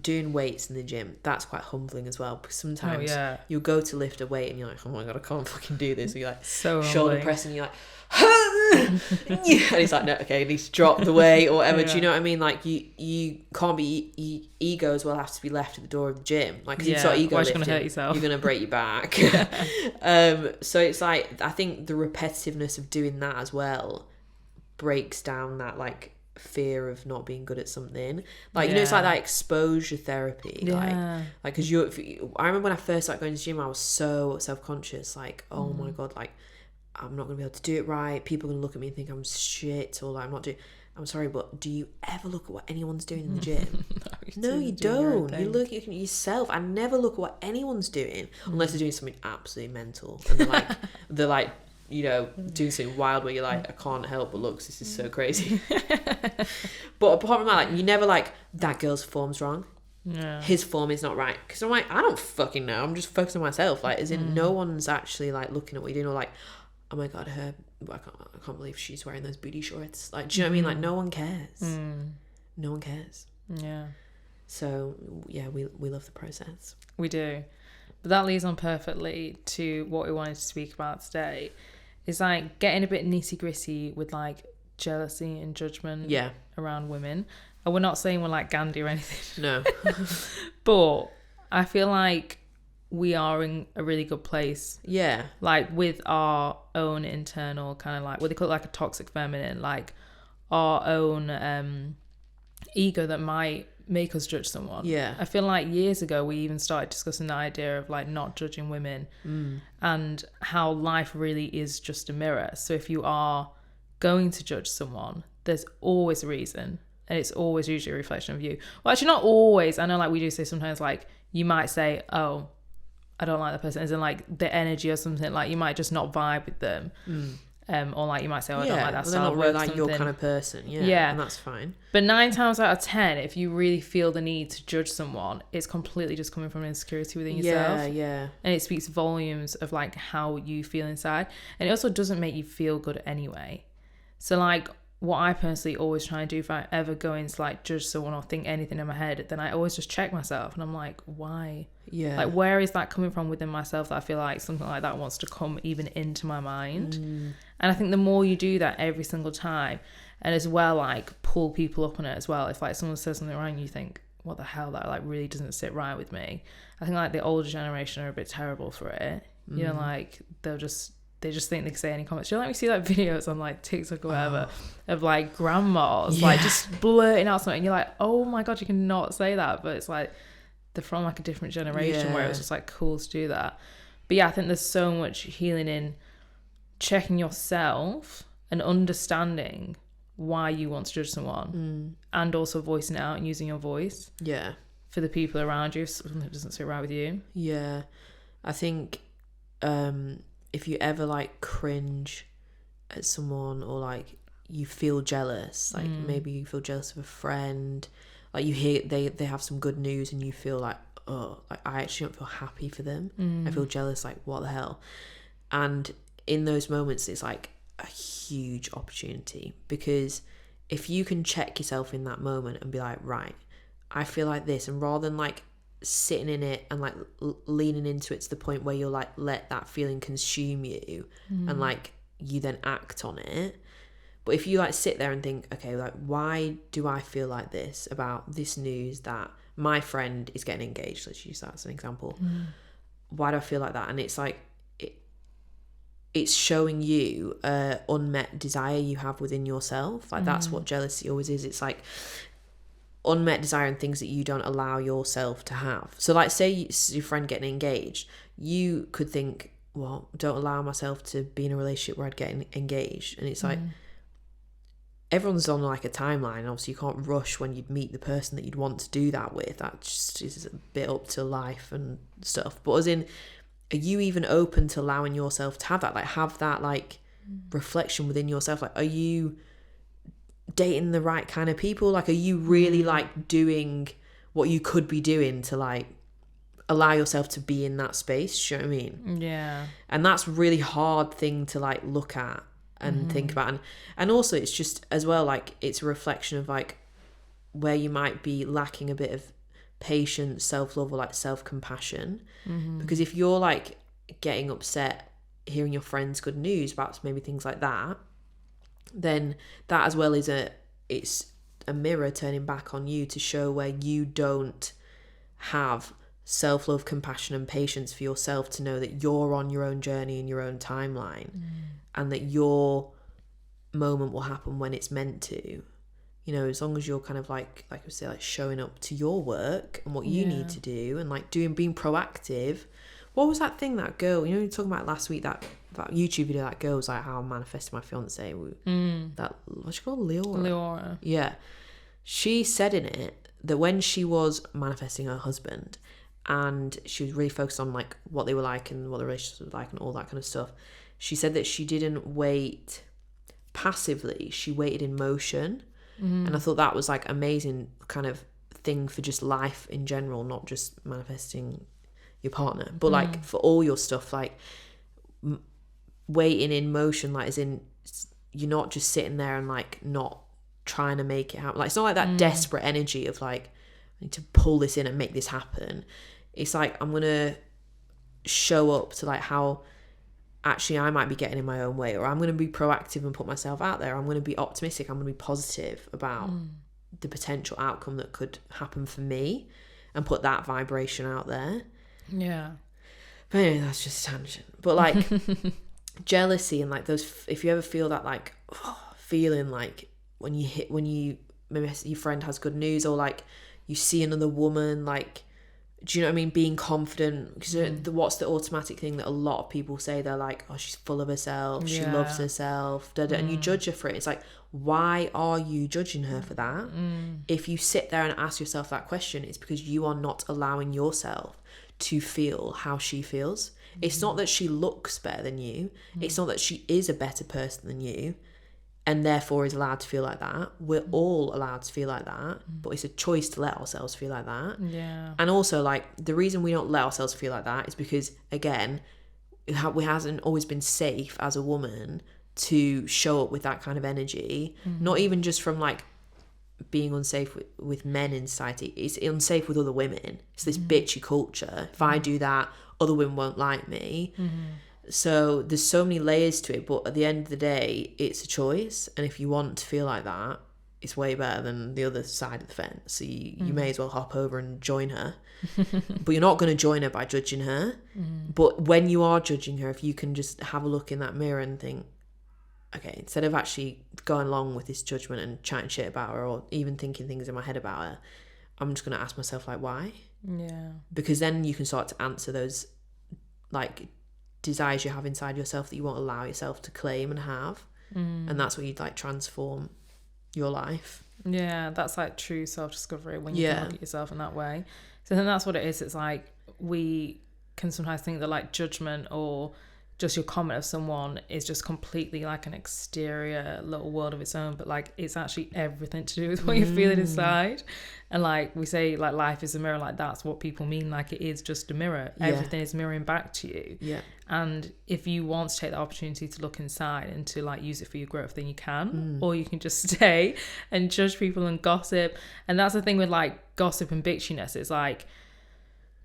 doing weights in the gym, that's quite humbling as well, because sometimes you'll go to lift a weight and you're like, oh my god, I can't fucking do this, or you're like so shoulder pressing, you're like and it's like, no, okay, at least drop the weight or whatever. Do you know what I mean? Like, you can't be ego as well, has to be left at the door of the gym, like, because you start ego lifting, you're gonna hurt yourself, you're gonna break your back. So it's like, I think the repetitiveness of doing that as well breaks down that like fear of not being good at something, like, you know, it's like that exposure therapy, like because I remember when I first started going to the gym, I was so self-conscious, like, oh my god, like, I'm not gonna be able to do it right, people are gonna look at me and think I'm shit, or like, I'm sorry, but do you ever look at what anyone's doing in the gym? No, you don't. You look at yourself. I never look at what anyone's doing unless they're doing something absolutely mental, and they're like you know, doing something wild where you're like, I can't help but look, this is so crazy. But apart from that, like, you never like, that girl's form's wrong. Yeah. His form is not right. Because I'm like, I don't fucking know. I'm just focusing on myself. Like, as in, no one's actually like looking at what you're doing, or like, oh my god, I can't believe she's wearing those booty shorts. Like, do you know what I mean? Like, no one cares. No one cares. Yeah. So yeah, we love the process. We do. But that leads on perfectly to what we wanted to speak about today. It's like getting a bit nitty gritty with like jealousy and judgment around women. And we're not saying we're like Gandhi or anything. No. But I feel like we are in a really good place. Yeah. Like with our own internal kind of like, what they call it, like a toxic feminine, like our own ego that might make us judge someone. Yeah. I feel like years ago we even started discussing the idea of like not judging women and how life really is just a mirror. So if you are going to judge someone, there's always a reason, and it's always usually a reflection of you. Well, actually not always. I know like we do say sometimes, like you might say, oh, I don't like that person, as in like the energy or something, like you might just not vibe with them. Or like you might say, oh, I don't like that style of work, like your kind of person. Yeah, and that's fine. But 9 times out of 10, if you really feel the need to judge someone, it's completely just coming from an insecurity within yourself. Yeah. And it speaks volumes of like how you feel inside, and it also doesn't make you feel good anyway. So like what I personally always try and do, if I ever go into like judge someone or think anything in my head, then I always just check myself, and I'm like, why? Yeah. Like, where is that coming from within myself that I feel like something like that wants to come even into my mind? And I think the more you do that every single time, and as well, like pull people up on it as well. If like someone says something wrong, you think, what the hell, that like really doesn't sit right with me. I think like the older generation are a bit terrible for it. You know, like they just think they can say any comments. You know, like we see like videos on like TikTok or whatever of like grandmas like just blurting out something, and you're like, oh my god, you cannot say that. But it's like they're from like a different generation where it was just like cool to do that. But yeah, I think there's so much healing in checking yourself and understanding why you want to judge someone, and also voicing it out and using your voice for the people around you if something doesn't sit right with you. I think if you ever like cringe at someone, or like you feel jealous, like maybe you feel jealous of a friend, like you hear they have some good news and you feel like, oh, like I actually don't feel happy for them. I feel jealous, like what the hell. And in those moments it's like a huge opportunity, because if you can check yourself in that moment and be like, right, I feel like this, and rather than like sitting in it and like leaning into it to the point where you'll like let that feeling consume you and like you then act on it. But if you like sit there and think, okay, like why do I feel like this about this news that my friend is getting engaged, let's use that as an example. Why do I feel like that? And it's like it's showing you unmet desire you have within yourself. Like that's what jealousy always is. It's like unmet desire and things that you don't allow yourself to have. So like say your friend getting engaged, you could think, well, don't allow myself to be in a relationship where I'd get engaged. And it's like everyone's on like a timeline. Obviously you can't rush when you'd meet the person that you'd want to do that with. That just is a bit up to life and stuff. But as in, are you even open to allowing yourself to have that? Like have that like reflection within yourself. Like, are you dating the right kind of people? Like, are you really like doing what you could be doing to like allow yourself to be in that space. Do you know what I mean? Yeah. And that's a really hard thing to like look at and think about. And also it's just as well, like it's a reflection of like where you might be lacking a bit of patience, self-love, or like self-compassion. Because if you're like getting upset hearing your friends' good news about maybe things like that, then that as well is it's a mirror turning back on you to show where you don't have self-love, compassion and patience for yourself, to know that you're on your own journey in your own timeline, and that your moment will happen when it's meant to. You know, as long as you're kind of like I say, like showing up to your work and what you need to do, and like being proactive. What was that thing, that girl, you know, you were talking about last week, that YouTube video, that girl was like, how I'm manifesting my fiance. That, what's she called? Leora. Yeah. She said in it that when she was manifesting her husband, and she was really focused on like what they were like and what the relationship was like and all that kind of stuff, she said that she didn't wait passively, she waited in motion. And I thought that was like amazing kind of thing for just life in general, not just manifesting your partner, but like for all your stuff, like waiting in motion, like as in you're not just sitting there and like not trying to make it happen. Like it's not like that desperate energy of like, I need to pull this in and make this happen. It's like, I'm gonna show up to like how actually I might be getting in my own way, or I'm going to be proactive and put myself out there. I'm going to be optimistic. I'm going to be positive about the potential outcome that could happen for me, and put that vibration out there. Yeah. But anyway, that's just a tangent. But like jealousy and like those, if you ever feel that like feeling like when you maybe your friend has good news, or like you see another woman, like, do you know what I mean? Being confident, because what's the automatic thing that a lot of people say? They're like, oh, she's full of herself, she loves herself, and you judge her for it. It's like, why are you judging her for that? If you sit there and ask yourself that question, it's because you are not allowing yourself to feel how she feels. It's not that she looks better than you. It's not that she is a better person than you, and therefore is allowed to feel like that. We're all allowed to feel like that, but it's a choice to let ourselves feel like that. Yeah. And also, like, the reason we don't let ourselves feel like that is because, again, it hasn't always been safe as a woman to show up with that kind of energy. Not even just from like being unsafe with men in society. It's unsafe with other women. It's this bitchy culture. If I do that, other women won't like me. So there's so many layers to it, but at the end of the day, it's a choice. And if you want to feel like that, it's way better than the other side of the fence. So you may as well hop over and join her. But you're not going to join her by judging her. But when you are judging her, if you can just have a look in that mirror and think, okay, instead of actually going along with this judgment and chatting shit about her, or even thinking things in my head about her, I'm just going to ask myself, like, why? Yeah. Because then you can start to answer those, like, desires you have inside yourself that you won't allow yourself to claim and have. And that's what you'd like transform your life. Yeah, that's like true self-discovery, when you can look at yourself in that way. So I think that's what it is. It's like, we can sometimes think that like judgment or just your comment of someone is just completely like an exterior little world of its own, but like it's actually everything to do with what you're feeling inside. And like we say, like life is a mirror, like that's what people mean, like it is just a mirror. Everything is mirroring back to you. And if you want to take the opportunity to look inside and to like use it for your growth, then you can. Or you can just stay and judge people and gossip. And that's the thing with like gossip and bitchiness. It's like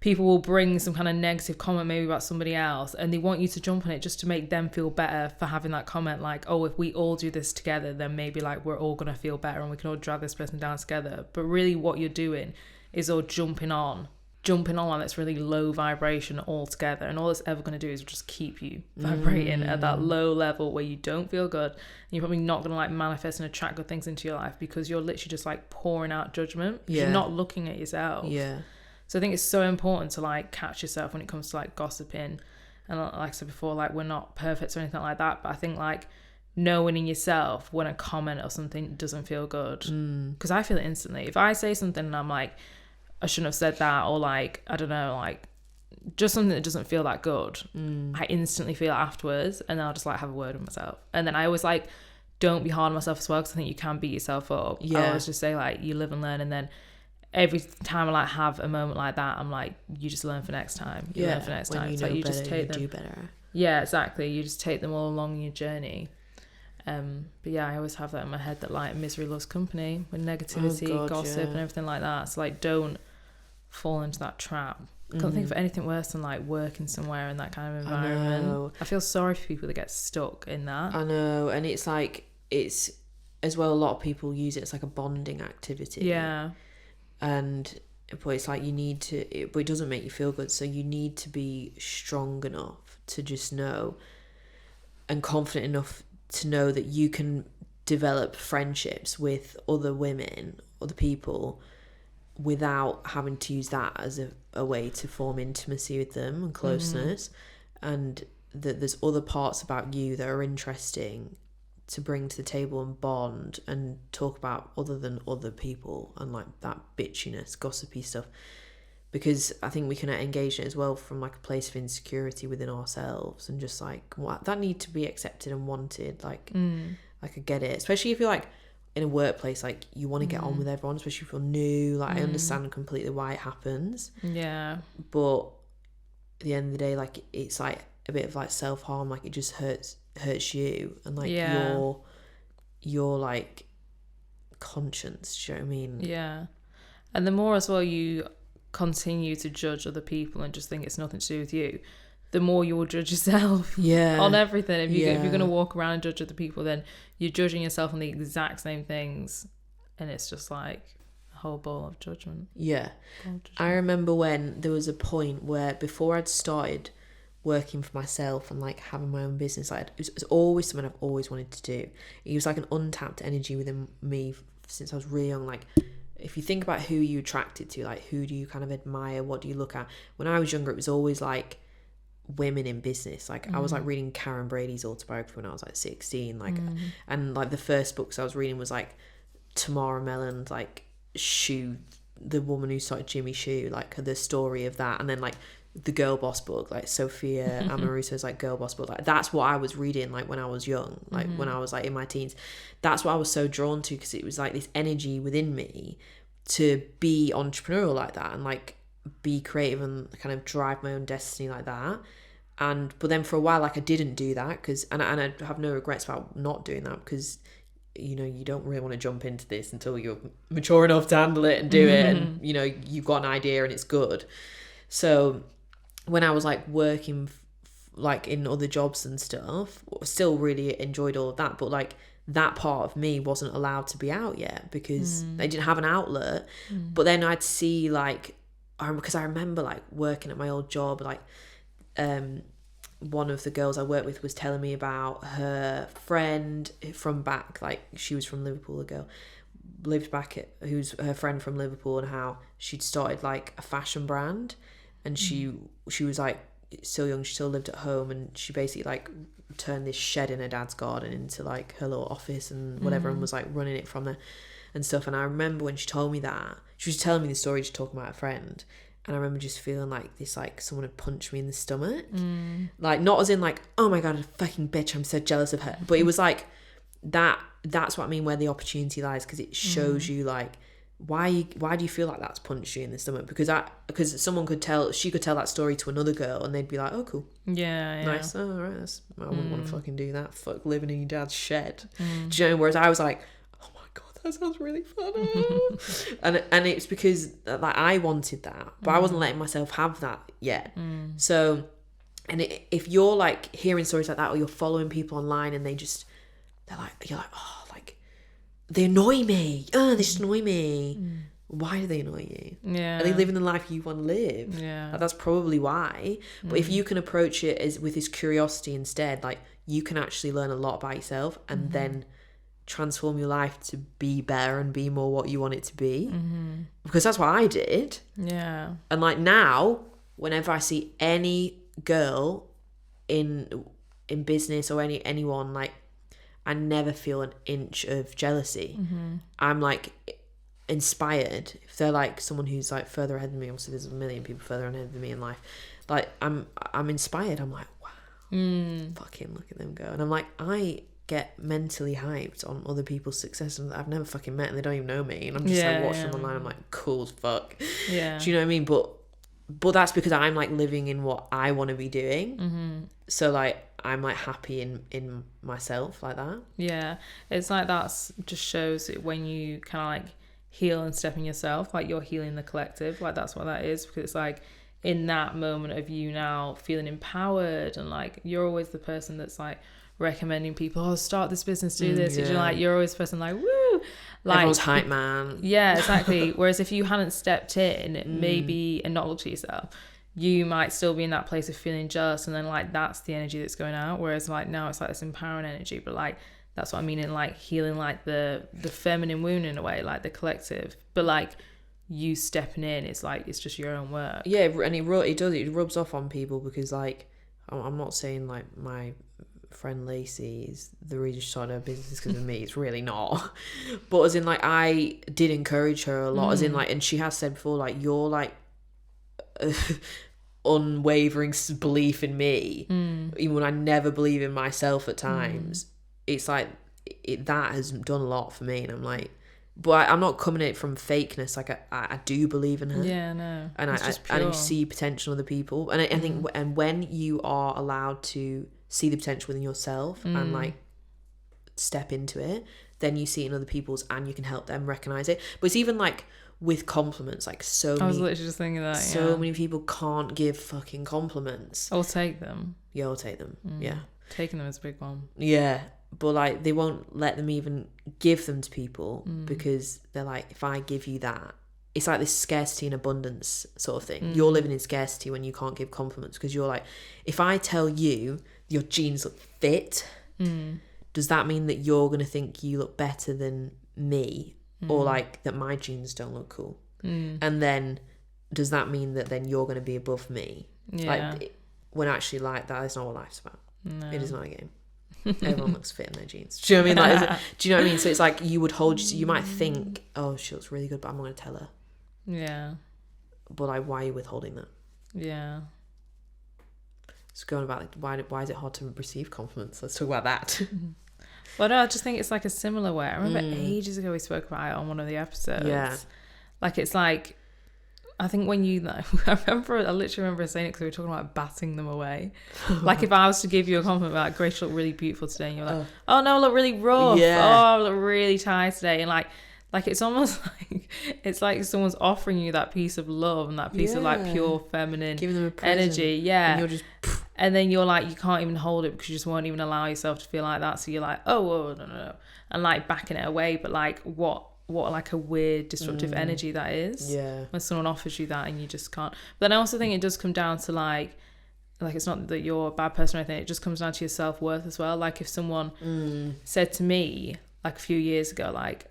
people will bring some kind of negative comment maybe about somebody else, and they want you to jump on it just to make them feel better for having that comment. Like, oh, if we all do this together, then maybe like we're all going to feel better and we can all drag this person down together. But really what you're doing is all jumping on that's really low vibration altogether. And all it's ever going to do is just keep you vibrating at that low level where you don't feel good. And you're probably not going to like manifest and attract good things into your life, because you're literally just like pouring out judgment. You're not looking at yourself. So I think it's so important to like catch yourself when it comes to like gossiping. And like I said before, like we're not perfect or anything like that, but I think like knowing in yourself when a comment or something doesn't feel good, because I feel it instantly. If I say something and I'm like, I shouldn't have said that, or like, I don't know, like just something that doesn't feel that good, I instantly feel it afterwards, and then I'll just like have a word with myself. And then I always like, don't be hard on myself as well, because I think you can beat yourself up. I always just say like, you live and learn, and then every time I like have a moment like that, I'm like, you just learn for next time. You learn for next time. It's like you just take them. Do better. Yeah, exactly. You just take them all along your journey. But yeah, I always have that in my head that like misery loves company, with negativity, gossip, and everything like that. So like, don't fall into that trap. I can't think of anything worse than like working somewhere in that kind of environment. I feel sorry for people that get stuck in that. I know, and it's like, it's as well, a lot of people use it as like a bonding activity. Yeah. But it's like you need to, but it doesn't make you feel good. So you need to be strong enough to just know, and confident enough to know that you can develop friendships with other women, other people, without having to use that as a way to form intimacy with them and closeness. And that there's other parts about you that are interesting to bring to the table and bond and talk about other than other people, and like that bitchiness, gossipy stuff, because I think we can engage in it as well from like a place of insecurity within ourselves, and just like that need to be accepted and wanted. Like I get it, especially if you're like in a workplace, like you want to get on with everyone, especially if you're new. Like I understand completely why it happens, but at the end of the day, like it's like a bit of like self-harm. Like it just hurts you, and like your like conscience, do you know what I mean? Yeah. And the more as well you continue to judge other people and just think it's nothing to do with you, the more you will judge yourself on everything. If you're going to walk around and judge other people, then you're judging yourself on the exact same things, and it's just like a whole bowl of judgment. I remember when there was a point where, before I'd started working for myself and like having my own business, it was always something I've always wanted to do. It was like an untapped energy within me since I was really young. Like, if you think about who you attracted to, like who do you kind of admire, what do you look at? When I was younger, it was always like women in business. Like I was like reading Karen Brady's autobiography when I was like 16, like and like the first books I was reading was like Tamara Mellon's like Shoe, the woman who started Jimmy Shoe, like the story of that, and then like the Girl Boss book, like Sophia Amoruso's like Girl Boss book. Like that's what I was reading like when I was young, like when I was like in my teens. That's what I was so drawn to, because it was like this energy within me to be entrepreneurial like that, and like be creative and kind of drive my own destiny like that. But then for a while, like I didn't do that, because and I have no regrets about not doing that, because you know, you don't really want to jump into this until you're mature enough to handle it and do it, and you know, you've got an idea and it's good. So when I was like working like in other jobs and stuff, still really enjoyed all of that, but like that part of me wasn't allowed to be out yet, because I didn't have an outlet. But then I'd see like, because I remember like working at my old job, like one of the girls I worked with was telling me about her friend from back, like she was from Liverpool, a girl lived back at, who's her friend from Liverpool, and how she'd started like a fashion brand, and she was like still young, she still lived at home, and she basically like turned this shed in her dad's garden into like her little office and whatever, and was like running it from there and stuff. And I remember when she told me that, she was telling me the story, just talking about her friend, and I remember just feeling like this, like someone had punched me in the stomach, like not as in like, oh my god, a fucking bitch, I'm so jealous of her, but it was like that's what I mean, where the opportunity lies, because it shows you like why do you feel like that's punched you in the stomach, because someone could tell that story to another girl and they'd be like, oh cool, nice, oh right, I wouldn't want to fucking do that, fuck living in your dad's shed. Do you know? Whereas I was like, oh my god, that sounds really fun. and it's because like I wanted that, but I wasn't letting myself have that yet. So, and if you're like hearing stories like that, or you're following people online and you're like, oh, like they annoy me. Oh, they just annoy me. Why do they annoy you? Yeah. Are they living the life you want to live? Yeah. Like, that's probably why. But if you can approach it as with this curiosity instead, like you can actually learn a lot about yourself, and then transform your life to be better and be more what you want it to be. Because that's what I did. Yeah. And like now, whenever I see any girl in business or anyone, like I never feel an inch of jealousy. I'm like inspired if they're like someone who's like further ahead than me. Obviously there's a million people further ahead than me in life. Like I'm inspired. I'm like, wow, fucking look at them go. And I'm like, I get mentally hyped on other people's success, and I've never fucking met and they don't even know me, and I'm just like watching them online. I'm like, cool as fuck. Yeah. Do you know what I mean? But that's because I'm like living in what I want to be doing. Mm-hmm. So like I'm like happy in myself like that. Yeah, it's like that's just shows it when you kind of like heal and step in yourself, like you're healing the collective. Like that's what that is, because it's like in that moment of you now feeling empowered, and like you're always the person that's like recommending people, oh, start this business, do this. Yeah. You're always the person like, woo, like everyone's hype man. Yeah, exactly. Whereas if you hadn't stepped in maybe and not looked at yourself, you might still be in that place of feeling jealous, and then like that's the energy that's going out. Whereas like now it's like this empowering energy, but like that's what I mean in like healing like the feminine wound in a way, like the collective, but like you stepping in, it's like it's just your own work. Yeah, and it rubs off on people, because like I'm not saying like my friend Lacey is the reason she started her business because of me. It's really not. But as in like I did encourage her a lot, as in like, and she has said before, like you're like unwavering belief in me, even when I never believe in myself at times. It's like that has done a lot for me, and I'm like, but I'm not coming at it from fakeness. Like I do believe in her. Yeah, no. And I see potential in other people, and I think and when you are allowed to see the potential within yourself and like step into it, then you see it in other people's, and you can help them recognize it. But it's even like with compliments, like I was literally just thinking that so many people can't give fucking compliments. I'll take them. Yeah, I'll take them. Yeah, taking them is a big one. Yeah, but like they won't let them even give them to people because they're like, if I give you that, it's like this scarcity and abundance sort of thing. You're living in scarcity when you can't give compliments, because you're like, if I tell you your jeans look fit, does that mean that you're going to think you look better than me, or like that my jeans don't look cool? And then does that mean that then you're going to be above me? Like when actually like that is not what life's about. No. It is not a game. Everyone looks fit in their jeans. Do you know what I mean? Like, do you know what I mean? So it's like you might think, oh, she looks really good, but I'm not going to tell her. Yeah. But like, why are you withholding that? Yeah. It's going about like, why is it hard to receive compliments? Let's talk about that. Well, no, I just think it's like a similar way. I remember ages ago we spoke about it on one of the episodes. Yeah. Like it's like, I think when you know, I literally remember saying it because we were talking about batting them away. Like if I was to give you a compliment like, Grace, you look really beautiful today, and you're like, oh no, I look really rough. Yeah. Oh, I look really tired today. And like it's almost like it's like someone's offering you that piece of love and that piece of like pure feminine giving them a present, energy. Yeah. And you're just, and then you're like, you can't even hold it because you just won't even allow yourself to feel like that. So you're like, oh, no. And like backing it away. But like what like a weird destructive energy that is. Yeah. When someone offers you that and you just can't. But then I also think it does come down to like it's not that you're a bad person or anything. It just comes down to your self-worth as well. Like if someone said to me like a few years ago, like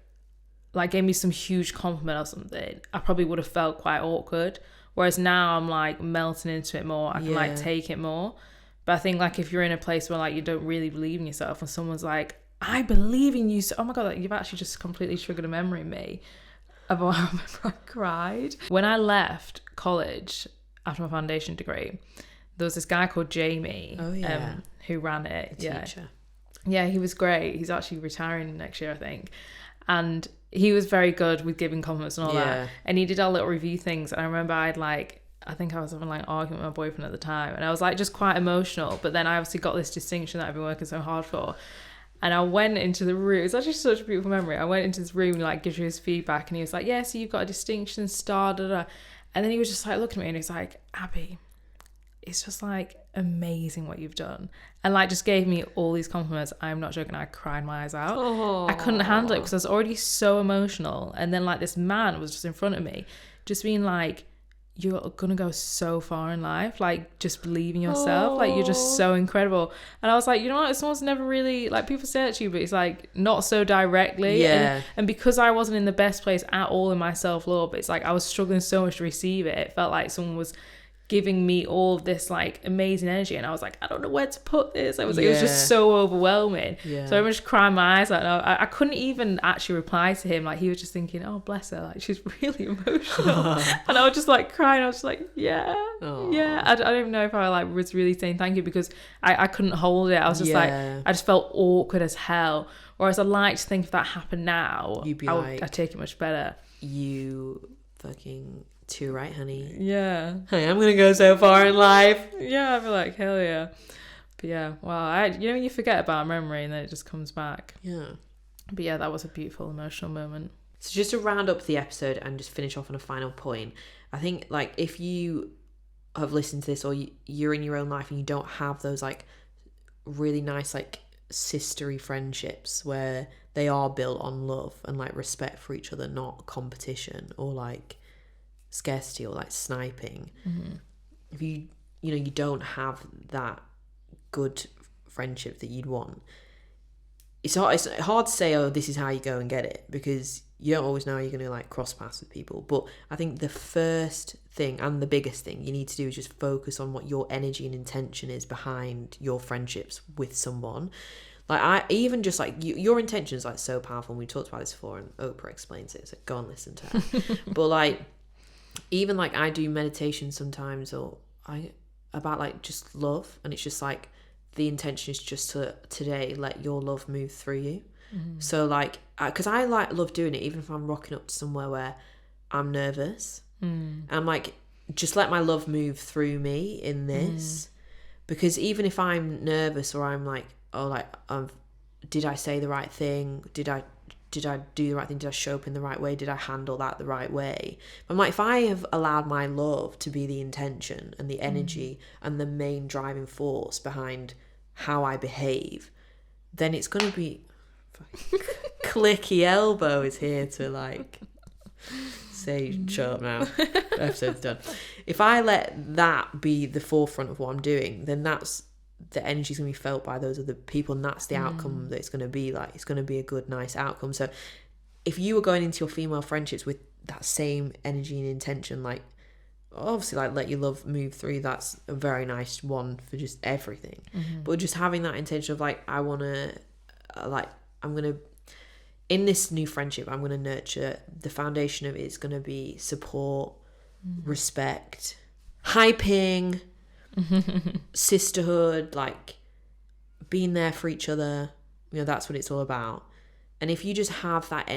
gave me some huge compliment or something, I probably would have felt quite awkward. Whereas now I'm like melting into it more. I can like take it more. But I think like if you're in a place where like you don't really believe in yourself and someone's like, I believe in you. So, oh my God, like, you've actually just completely triggered a memory in me about I remember I cried. When I left college after my foundation degree, there was this guy called Jamie who ran it. Teacher. Yeah, he was great. He's actually retiring next year, I think. And he was very good with giving compliments and all that. And he did our little review things. And I remember I think I was having like an argument with my boyfriend at the time. And I was like just quite emotional. But then I obviously got this distinction that I've been working so hard for. And I went into the room. It's actually such a beautiful memory. I went into this room and like gives you his feedback. And he was like, yeah, so you've got a distinction, star, da, da. And then he was just like looking at me and he was like, Abby, it's just like amazing what you've done. And like just gave me all these compliments. I'm not joking, I cried my eyes out. Aww. I couldn't handle it because I was already so emotional. And then like this man was just in front of me, just being like, you're gonna go so far in life, like just believe in yourself. Like you're just so incredible. And I was like, you know what, someone's never really, like people say it to you, but it's like not so directly. And because I wasn't in the best place at all in my self-love, it's like I was struggling so much to receive it. It felt like someone was giving me all of this like amazing energy, and I was like, I don't know where to put this. It was just so overwhelming. So I was just crying my eyes out. I couldn't even actually reply to him. Like, he was just thinking, oh bless her, like she's really emotional. And I was just like crying. I was just like, I don't even know if I like was really saying thank you, because I couldn't hold it. I was just like, I just felt awkward as hell. Whereas I'd like to think if that happened now, you'd be I'd take it much better. You fucking too right, honey. Yeah. Hey, I'm gonna go so far in life. Yeah, I'd be like, hell yeah. But yeah, wow. When you forget about a memory and then it just comes back. Yeah. But yeah, that was a beautiful emotional moment. So just to round up the episode and just finish off on a final point, I think like if you have listened to this, or you're in your own life and you don't have those like really nice like sistery friendships where they are built on love and like respect for each other, not competition or like scarcity or like sniping. If you don't have that good friendship that you'd want, it's hard to say, oh, this is how you go and get it, because you don't always know how you're going to like cross paths with people. But I think the first thing and the biggest thing you need to do is just focus on what your energy and intention is behind your friendships with someone. Like, I even just like your intention is like so powerful, and we talked about this before and Oprah explains it, so go and listen to her. But like, even like I do meditation sometimes, or about like just love, and it's just like the intention is just to today let your love move through you. So like, because I like love doing it, even if I'm rocking up to somewhere where I'm nervous, and I'm like, just let my love move through me in this. Because even if I'm nervous, or I'm like, oh, like, did I say the right thing? Did I do the right thing? Did I show up in the right way? Did I handle that the right way? I'm like, if I have allowed my love to be the intention and the energy and the main driving force behind how I behave, then it's going to be... Clicky elbow is here to like say, shut up now, episode's done. If I let that be the forefront of what I'm doing, then that's the energy's going to be felt by those other people, and that's the outcome that it's going to be like. It's going to be a good, nice outcome. So if you were going into your female friendships with that same energy and intention, like, obviously, like, let your love move through, that's a very nice one for just everything. But just having that intention of like, I want to like, I'm going to, in this new friendship, I'm going to nurture, the foundation of it is going to be support, respect, hyping, sisterhood, like being there for each other. That's what it's all about. And if you just have that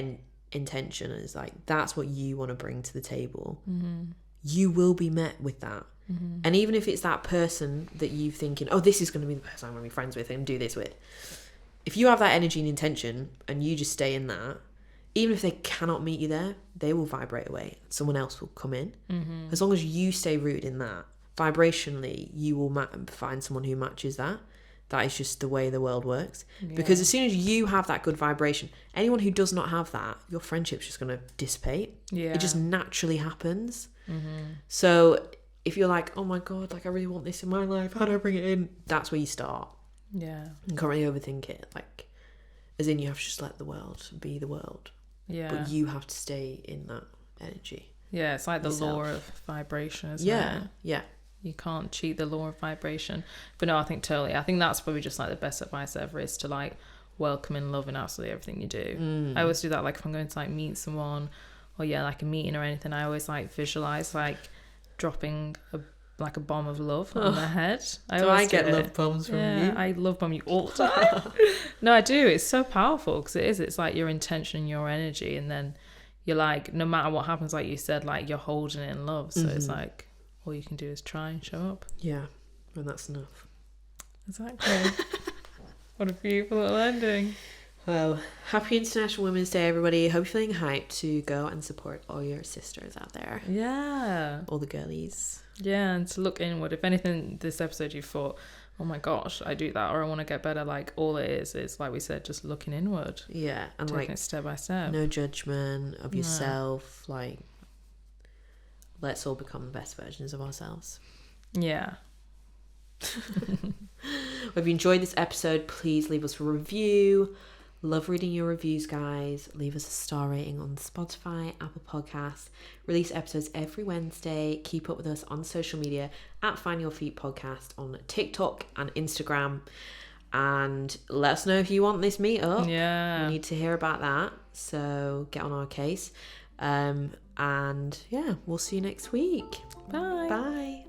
intention, and it's like, that's what you want to bring to the table, you will be met with that. And even if it's that person that you're thinking, oh, this is going to be the person I'm going to be friends with and do this with, if you have that energy and intention and you just stay in that, even if they cannot meet you there, they will vibrate away. Someone else will come in. As long as you stay rooted in that, vibrationally, you will find someone who matches that. That is just the way the world works. Because as soon as you have that good vibration, anyone who does not have that, your friendship's just going to dissipate. It just naturally happens. So if you're like, oh my God, like I really want this in my life, how do I bring it in? That's where you start. You can't really overthink it. Like, as in, you have to just let the world be the world. But you have to stay in that energy. It's like the law of vibration, isn't it? You can't cheat the law of vibration. But no, I think that's probably just like the best advice ever, is to like welcome and love in absolutely everything you do. I always do that, like if I'm going to like meet someone, or like a meeting or anything, I always like visualize like dropping a bomb of love on their head. I get love bombs from you? I love bomb you all the time. No, I do. It's so powerful, because it's like your intention, your energy, and then you're like, no matter what happens, like you said, like you're holding it in love. So it's like, all you can do is try and show up. And that's enough. Exactly. What a beautiful little ending. Well, happy International Women's Day, everybody. Hope you're feeling hyped to go and support all your sisters out there. All the girlies. And to look inward. If anything, this episode you thought, oh my gosh, I do that, or I want to get better, like all it is like we said, just looking inward. And taking like it step by step. No judgment of yourself. Like, let's all become the best versions of ourselves. If you enjoyed this episode, please leave us a review, Love reading your reviews, guys. Leave us a star rating on Spotify, Apple Podcasts. Release episodes every Wednesday. Keep up with us on social media at Find Your Feet Podcast on TikTok and Instagram. And let us know if you want this meetup. Yeah. We need to hear about that. So get on our case. And yeah, we'll see you next week. Bye. Bye.